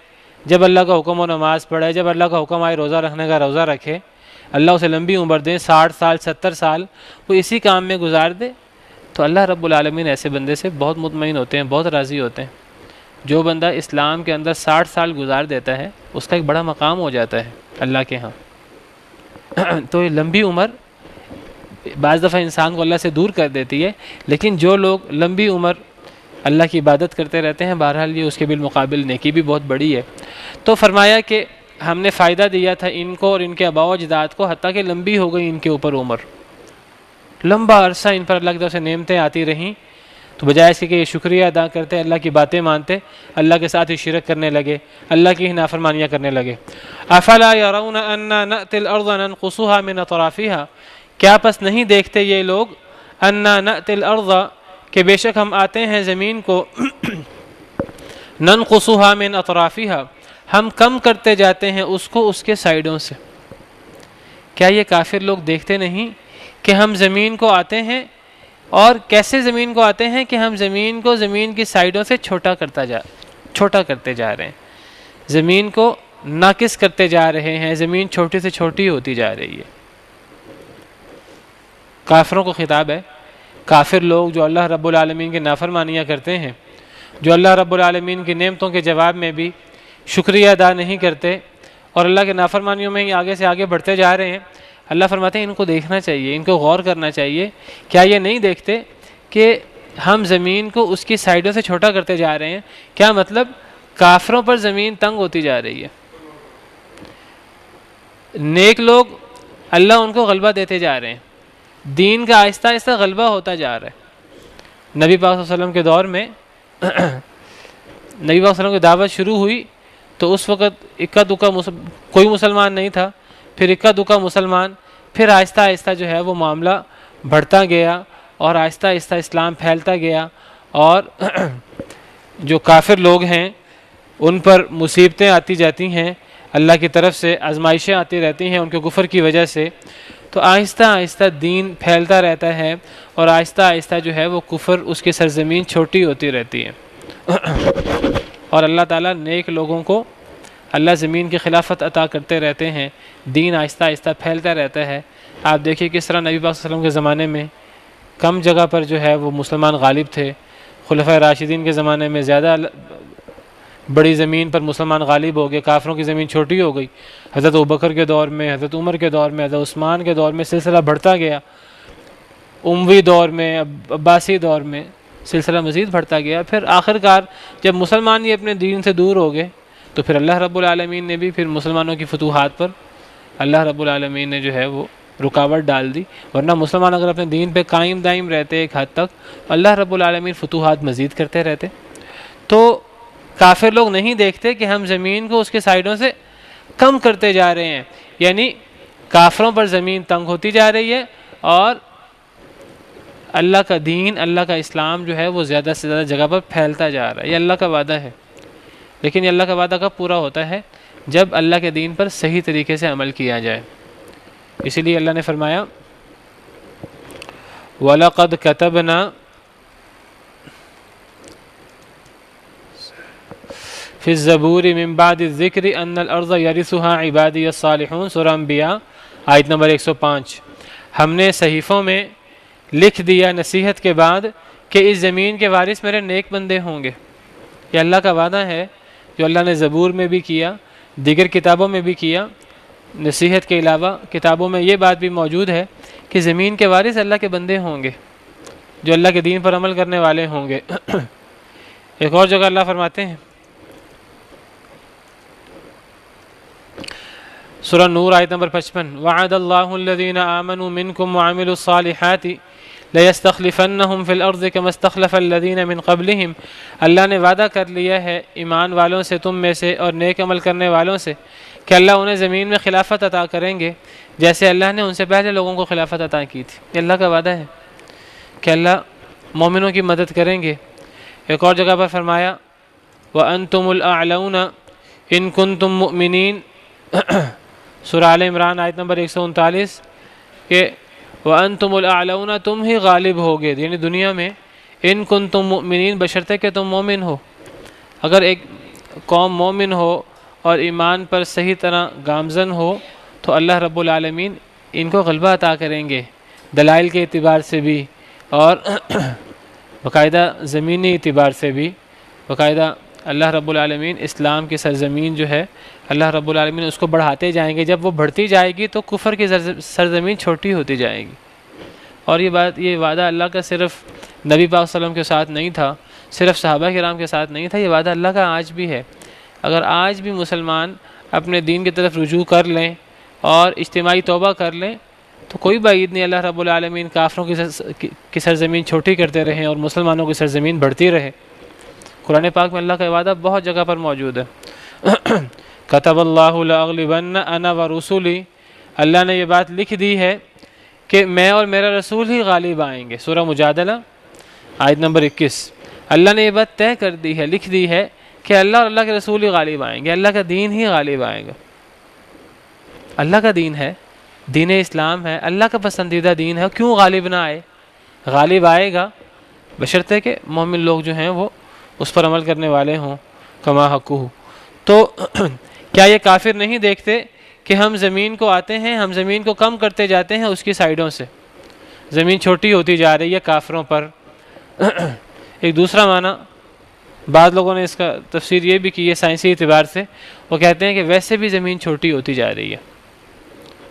جب اللہ کا حکم ہو نماز پڑھے، جب اللہ کا حکم آئے روزہ رکھنے کا روزہ رکھے، اللہ اسے لمبی عمر دیں، 60 سال 70 سال وہ اسی کام میں گزار دے، تو اللہ رب العالمین ایسے بندے سے بہت مطمئن ہوتے ہیں، بہت راضی ہوتے ہیں۔ جو بندہ اسلام کے اندر 60 سال گزار دیتا ہے اس کا ایک بڑا مقام ہو جاتا ہے اللہ کے ہاں۔ تو یہ لمبی عمر بعض دفعہ انسان کو اللہ سے دور کر دیتی ہے، لیکن جو لوگ لمبی عمر اللہ کی عبادت کرتے رہتے ہیں، بہرحال یہ اس کے بالمقابل نیکی بھی بہت بڑی ہے۔ تو فرمایا کہ ہم نے فائدہ دیا تھا ان کو اور ان کے آباء و اجداد کو، حتیٰ کہ لمبی ہو گئی ان کے اوپر عمر، لمبا عرصہ ان پر اللہ کی طرف سے نعمتیں آتی رہیں، تو بجائے اس کے کہ یہ شکریہ ادا کرتے، اللہ کی باتیں مانتے، اللہ کے ساتھ ہی شرک کرنے لگے، اللہ کی ہی نافرمانیاں کرنے لگے۔ افلا يرون انا نأتي الارض ننقصها من اطرافها، کیا پس نہیں دیکھتے یہ لوگ، انا نأتي الارض کہ بے شک ہم آتے ہیں زمین کو، ننقصها من اطرافها ہم کم کرتے جاتے ہیں اس کو اس کے سائیڈوں سے۔ کیا یہ کافر لوگ دیکھتے نہیں کہ ہم زمین کو آتے ہیں، اور کیسے زمین کو آتے ہیں کہ ہم زمین کو زمین کی سائیڈوں سے چھوٹا کرتے جا رہے ہیں، زمین کو ناقص کرتے جا رہے ہیں، زمین چھوٹی سے چھوٹی ہوتی جا رہی ہے۔ کافروں کو خطاب ہے، کافر لوگ جو اللہ رب العالمین کی نافرمانیاں کرتے ہیں، جو اللہ رب العالمین کی نعمتوں کے جواب میں بھی شکریہ ادا نہیں کرتے اور اللہ کے نافرمانیوں میں ہی آگے سے آگے بڑھتے جا رہے ہیں، اللہ فرماتے ہیں ان کو دیکھنا چاہیے، ان کو غور کرنا چاہیے۔ کیا یہ نہیں دیکھتے کہ ہم زمین کو اس کی سائیڈوں سے چھوٹا کرتے جا رہے ہیں؟ کیا مطلب؟ کافروں پر زمین تنگ ہوتی جا رہی ہے، نیک لوگ اللہ ان کو غلبہ دیتے جا رہے ہیں، دین کا آہستہ آہستہ غلبہ ہوتا جا رہا ہے۔ نبی پاک صلی اللہ علیہ وسلم کے دور میں نبی پاک صلی اللہ علیہ وسلم کی دعوت شروع ہوئی تو اس وقت اکا دکا کوئی مسلمان نہیں تھا، پھر اکا دکا مسلمان، پھر آہستہ آہستہ جو ہے وہ معاملہ بڑھتا گیا اور آہستہ آہستہ اسلام پھیلتا گیا، اور جو کافر لوگ ہیں ان پر مصیبتیں آتی جاتی ہیں، اللہ کی طرف سے آزمائشیں آتی رہتی ہیں ان کے کفر کی وجہ سے، تو آہستہ آہستہ دین پھیلتا رہتا ہے اور آہستہ آہستہ جو ہے وہ کفر اس کی سرزمین چھوٹی ہوتی رہتی ہے، اور اللہ تعالیٰ نیک لوگوں کو اللہ زمین کی خلافت عطا کرتے رہتے ہیں، دین آہستہ آہستہ پھیلتا رہتا ہے۔ آپ دیکھیے کس طرح نبی پاک صلی اللہ علیہ وسلم کے زمانے میں کم جگہ پر جو ہے وہ مسلمان غالب تھے، خلفائے راشدین کے زمانے میں زیادہ بڑی زمین پر مسلمان غالب ہو گئے، کافروں کی زمین چھوٹی ہو گئی۔ حضرت ابوبکر کے دور میں، حضرت عمر کے دور میں، حضرت عثمان کے دور میں سلسلہ بڑھتا گیا، اموی دور میں، عباسی دور میں سلسلہ مزید بڑھتا گیا، پھر آخرکار جب مسلمان یہ اپنے دین سے دور ہو گئے تو پھر اللہ رب العالمین نے بھی پھر مسلمانوں کی فتوحات پر اللہ رب العالمین نے جو ہے وہ رکاوٹ ڈال دی، ورنہ مسلمان اگر اپنے دین پہ قائم دائم رہتے ایک حد تک، اللہ رب العالمین فتوحات مزید کرتے رہتے۔ تو کافر لوگ نہیں دیکھتے کہ ہم زمین کو اس کے سائیڈوں سے کم کرتے جا رہے ہیں، یعنی کافروں پر زمین تنگ ہوتی جا رہی ہے اور اللہ کا دین، اللہ کا اسلام جو ہے وہ زیادہ سے زیادہ جگہ پر پھیلتا جا رہا ہے۔ یہ اللہ کا وعدہ ہے، لیکن یہ اللہ کا وعدہ کب پورا ہوتا ہے؟ جب اللہ کے دین پر صحیح طریقے سے عمل کیا جائے. اسی لیے اللہ نے فرمایا وَلَقَدْ كَتَبْنَا فِي الزَّبُورِ مِن بَعْدِ الذِّكْرِ أَنَّ الْأَرْضَ يَرِثُهَا عِبَادِيَ الصَّالِحُونَ سورہ انبیاء آیت نمبر 105. ہم نے صحیفوں میں لکھ دیا نصیحت کے بعد کہ اس زمین کے وارث میرے نیک بندے ہوں گے. یہ اللہ کا وعدہ ہے جو اللہ نے زبور میں بھی کیا، دیگر کتابوں میں بھی کیا. نصیحت کے علاوہ کتابوں میں یہ بات بھی موجود ہے کہ زمین کے وارث اللہ کے بندے ہوں گے جو اللہ کے دین پر عمل کرنے والے ہوں گے. ایک اور جگہ اللہ فرماتے ہیں سورہ نور آیت نمبر 55 وعد اللہ الذین آمنوا منکم وعملوا الصالحات لَيَسْتَخْلِفَنَّهُمْ فِي الْأَرْضِ كَمَا اسْتَخْلَفَ الَّذِينَ مِنْ قَبْلِهِمْ. اللہ نے وعدہ کر لیا ہے ایمان والوں سے، تم میں سے اور نیک عمل کرنے والوں سے، کہ اللہ انہیں زمین میں خلافت عطا کریں گے جیسے اللہ نے ان سے پہلے لوگوں کو خلافت عطا کی تھی. یہ اللہ کا وعدہ ہے کہ اللہ مومنوں کی مدد کریں گے. ایک اور جگہ پر فرمایا وَأَنْتُمُ الْأَعْلَوْنَ إِن كُنتُم مُؤْمِنِينَ سورہ آل عمران آیت نمبر 139 کہ وَأَنْتُمُ الْأَعْلَوْنَ تم ہی غالب ہوگے یعنی دنیا میں، ان کنتم مؤمنین بشرطے کہ تم مومن ہو. اگر ایک قوم مومن ہو اور ایمان پر صحیح طرح گامزن ہو تو اللہ رب العالمین ان کو غلبہ عطا کریں گے، دلائل کے اعتبار سے بھی اور باقاعدہ زمینی اعتبار سے بھی. باقاعدہ اللہ رب العالمین اسلام کی سرزمین جو ہے اللہ رب العالمین اس کو بڑھاتے جائیں گے. جب وہ بڑھتی جائے گی تو کفر کی سرزمین چھوٹی ہوتی جائے گی. اور یہ وعدہ اللہ کا صرف نبی پاک صلی اللہ علیہ وسلم کے ساتھ نہیں تھا، صرف صحابہ کرام کے ساتھ نہیں تھا، یہ وعدہ اللہ کا آج بھی ہے. اگر آج بھی مسلمان اپنے دین کی طرف رجوع کر لیں اور اجتماعی توبہ کر لیں تو کوئی بعید نہیں اللہ رب العالمین کافروں کی سرزمین چھوٹی کرتے رہیں اور مسلمانوں کی سرزمین بڑھتی رہے. قرآن پاک میں اللہ کا وعدہ بہت جگہ پر موجود ہے. کتب اللہ لأغلبن انا ورسولی، اللہ نے یہ بات لکھ دی ہے کہ میں اور میرا رسول ہی غالب آئیں گے. سورہ مجادلہ آیت نمبر 21. اللہ نے یہ بات طے کر دی ہے، لکھ دی ہے کہ اللہ اور اللہ کے رسول ہی غالب آئیں گے، اللہ کا دین ہی غالب آئے گا. اللہ کا دین ہے، دین اسلام ہے، اللہ کا پسندیدہ دین ہے. کیوں غالب نہ آئے؟ غالب آئے گا بشرطے کہ مومن لوگ جو ہیں وہ اس پر عمل کرنے والے ہوں کما حقہ. تو کیا یہ کافر نہیں دیکھتے کہ ہم زمین کو آتے ہیں، ہم زمین کو کم کرتے جاتے ہیں اس کی سائیڈوں سے، زمین چھوٹی ہوتی جا رہی ہے کافروں پر. ایک دوسرا معنی بعض لوگوں نے اس کا تفسیر یہ بھی کی ہے سائنسی اعتبار سے، وہ کہتے ہیں کہ ویسے بھی زمین چھوٹی ہوتی جا رہی ہے.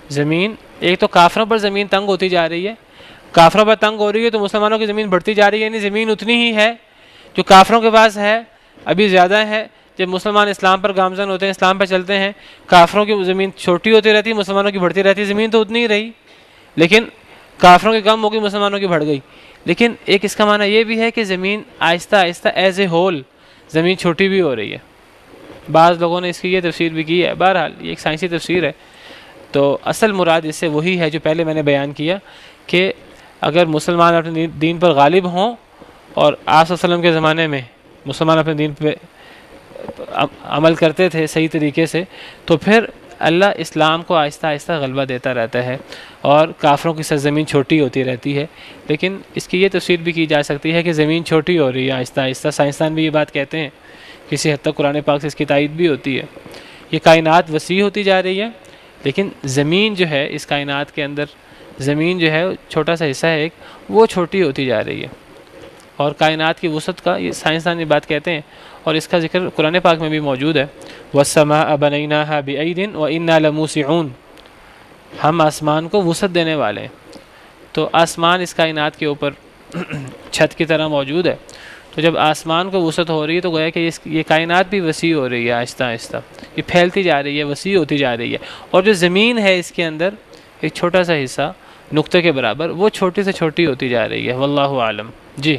زمین ایک تو کافروں پر زمین تنگ ہوتی جا رہی ہے، کافروں پر تنگ ہو رہی ہے تو مسلمانوں کی زمین بڑھتی جا رہی ہے. یعنی زمین اتنی ہی ہے جو کافروں کے پاس ہے، ابھی زیادہ ہے. جب مسلمان اسلام پر گامزن ہوتے ہیں، اسلام پر چلتے ہیں، کافروں کی زمین چھوٹی ہوتی رہتی ہے، مسلمانوں کی بڑھتی رہتی ہے. زمین تو اتنی ہی رہی لیکن کافروں کی کم ہو گئی، مسلمانوں کی بڑھ گئی. لیکن ایک اس کا معنی یہ بھی ہے کہ زمین آہستہ آہستہ ایز اے ہول زمین چھوٹی بھی ہو رہی ہے. بعض لوگوں نے اس کی یہ تفسیر بھی کی ہے. بہرحال یہ ایک سائنسی تفسیر ہے. تو اصل مراد اس سے وہی ہے جو پہلے میں نے بیان کیا کہ اگر مسلمان اپنے دین پر غالب ہوں، اور آپ صلی اللہ علیہ وسلم کے زمانے میں مسلمان اپنے دین پہ عمل کرتے تھے صحیح طریقے سے، تو پھر اللہ اسلام کو آہستہ آہستہ غلبہ دیتا رہتا ہے اور کافروں کی سرزمین چھوٹی ہوتی رہتی ہے. لیکن اس کی یہ تفسیر بھی کی جا سکتی ہے کہ زمین چھوٹی ہو رہی ہے آہستہ آہستہ. سائنسدان بھی یہ بات کہتے ہیں، کسی حد تک قرآن پاک سے اس کی تائید بھی ہوتی ہے. یہ کائنات وسیع ہوتی جا رہی ہے لیکن زمین جو ہے اس کائنات کے اندر، زمین جو ہے چھوٹا سا حصہ ہے ایک، وہ چھوٹی ہوتی جا رہی ہے. اور کائنات کی وسعت کا یہ سائنسدان یہ بات کہتے ہیں اور اس کا ذکر قرآن پاک میں بھی موجود ہے. وَالسَّمَاءَ بَنَيْنَاهَا بِأَيْدٍ وَإِنَّا لَمُوسِعُونَ، ہم آسمان کو وسعت دینے والے ہیں. تو آسمان اس کائنات کے اوپر چھت کی طرح موجود ہے. تو جب آسمان کو وسعت ہو رہی ہے تو گویا کہ یہ کائنات بھی وسیع ہو رہی ہے آہستہ آہستہ، یہ پھیلتی جا رہی ہے، وسیع ہوتی جا رہی ہے. اور جو زمین ہے اس کے اندر ایک چھوٹا سا حصہ نقطے کے برابر، وہ چھوٹی سے چھوٹی ہوتی جا رہی ہے. واللہ عالم. جی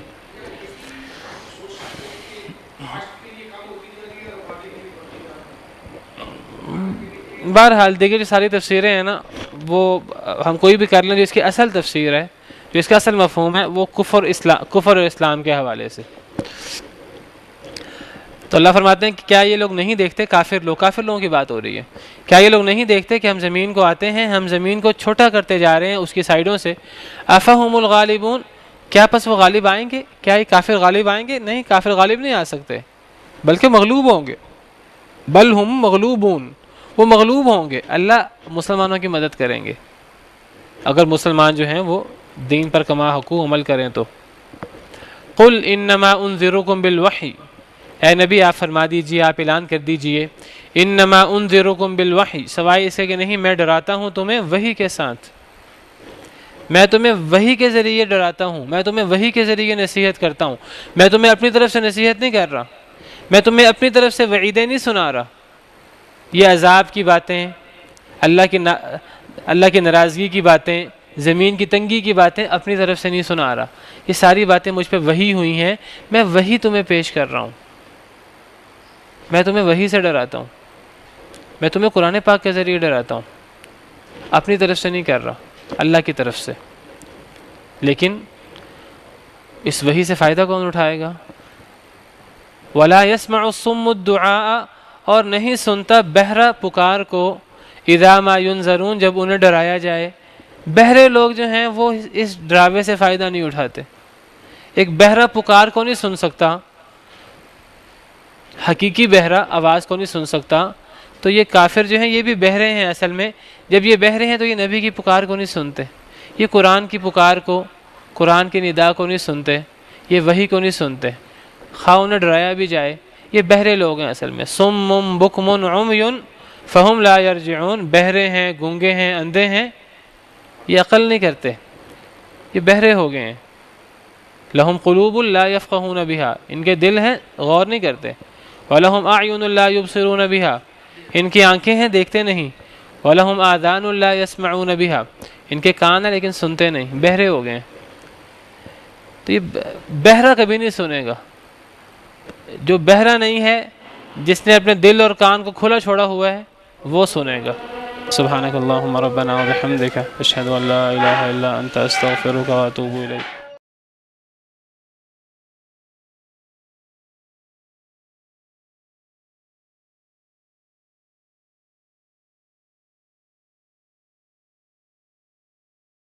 بہرحال دیکھیے جو ساری تفسیریں ہیں نا وہ ہم کوئی بھی کر لیں، جو اس کی اصل تفسیر ہے، جو اس کا اصل مفہوم ہے وہ کفر اور اسلام کے حوالے سے. تو اللہ فرماتے ہیں کہ کیا یہ لوگ نہیں دیکھتے، کافر لوگوں کی بات ہو رہی ہے، کیا یہ لوگ نہیں دیکھتے کہ ہم زمین کو آتے ہیں، ہم زمین کو چھوٹا کرتے جا رہے ہیں اس کی سائیڈوں سے، افہم الغالبون، کیا پس وہ غالب آئیں گے؟ کیا یہ کافر غالب آئیں گے؟ نہیں، کافر غالب نہیں آ سکتے، بلکہ مغلوب ہوں گے، بل ہم مغلوبون، وہ مغلوب ہوں گے، اللہ مسلمانوں کی مدد کریں گے اگر مسلمان جو ہیں وہ دین پر کما حقوق عمل کریں تو۔ قل انما انذرکم بالوحی، اے نبی آپ فرما دیجئے، آپ اعلان کر دیجئے، انما انذرکم بالوحی، سوائے اسے کہ نہیں میں ڈراتا ہوں تمہیں وحی کے ساتھ، میں تمہیں وحی کے ذریعے ڈراتا ہوں، میں تمہیں وحی کے ذریعے نصیحت کرتا ہوں، میں تمہیں اپنی طرف سے نصیحت نہیں کر رہا، میں تمہیں اپنی طرف سے وعیدیں نہیں سنا رہا، یہ عذاب کی باتیں، اللہ کی ناراضگی کی باتیں، زمین کی تنگی کی باتیں اپنی طرف سے نہیں سنا رہا، یہ ساری باتیں مجھ پہ وحی ہوئی ہیں، میں وحی تمہیں پیش کر رہا ہوں، میں تمہیں وحی سے ڈراتا ہوں، میں تمہیں قرآن پاک کے ذریعے ڈراتا ہوں، اپنی طرف سے نہیں کر رہا، اللہ کی طرف سے۔ لیکن اس وحی سے فائدہ کون اٹھائے گا؟ وَلَا يَسْمَعُ الصُّمُّ الدُّعَاءَ، اور نہیں سنتا بہرا پکار کو، اِذَا مَا يُنذَرُونَ، جب انہیں ڈرایا جائے۔ بہرے لوگ جو ہیں وہ اس ڈراوے سے فائدہ نہیں اٹھاتے، ایک بہرا پکار کو نہیں سن سکتا، حقیقی بہرا آواز کو نہیں سن سکتا، تو یہ کافر جو ہیں یہ بھی بہرے ہیں اصل میں، جب یہ بہرے ہیں تو یہ نبی کی پکار کو نہیں سنتے، یہ قرآن کی پکار کو، قرآن کی ندا کو نہیں سنتے، یہ وحی کو نہیں سنتے، خواہ انہیں ڈرایا بھی جائے، یہ بہرے لوگ ہیں اصل میں، صم بکم عمی فہم لا یرجعون، بہرے ہیں، گونگے ہیں، اندھے ہیں، یہ عقل نہیں کرتے، یہ بہرے ہو گئے ہیں۔ لہم قلوب لا یفقہون بہا، ان کے دل ہیں غور نہیں کرتے، وَلَهُمْ أَعْيُنٌ لَا يُبْصِرُونَ بِهَا، ان کی آنکھیں ہیں دیکھتے نہیں، وَلَهُمْ آذَانٌ لَا يَسْمَعُونَ بِهَا، ان کے کان ہیں لیکن سنتے نہیں، بہرے ہو گئے ہیں۔ تو یہ بہرا کبھی نہیں سنے گا، جو بہرا نہیں ہے، جس نے اپنے دل اور کان کو کھلا چھوڑا ہوا ہے، وہ سنے گا۔ سبحانک اللہم ربنا وبحمدک، اشہد ان لا الہ الا انت، استغفرک واتوب الیک۔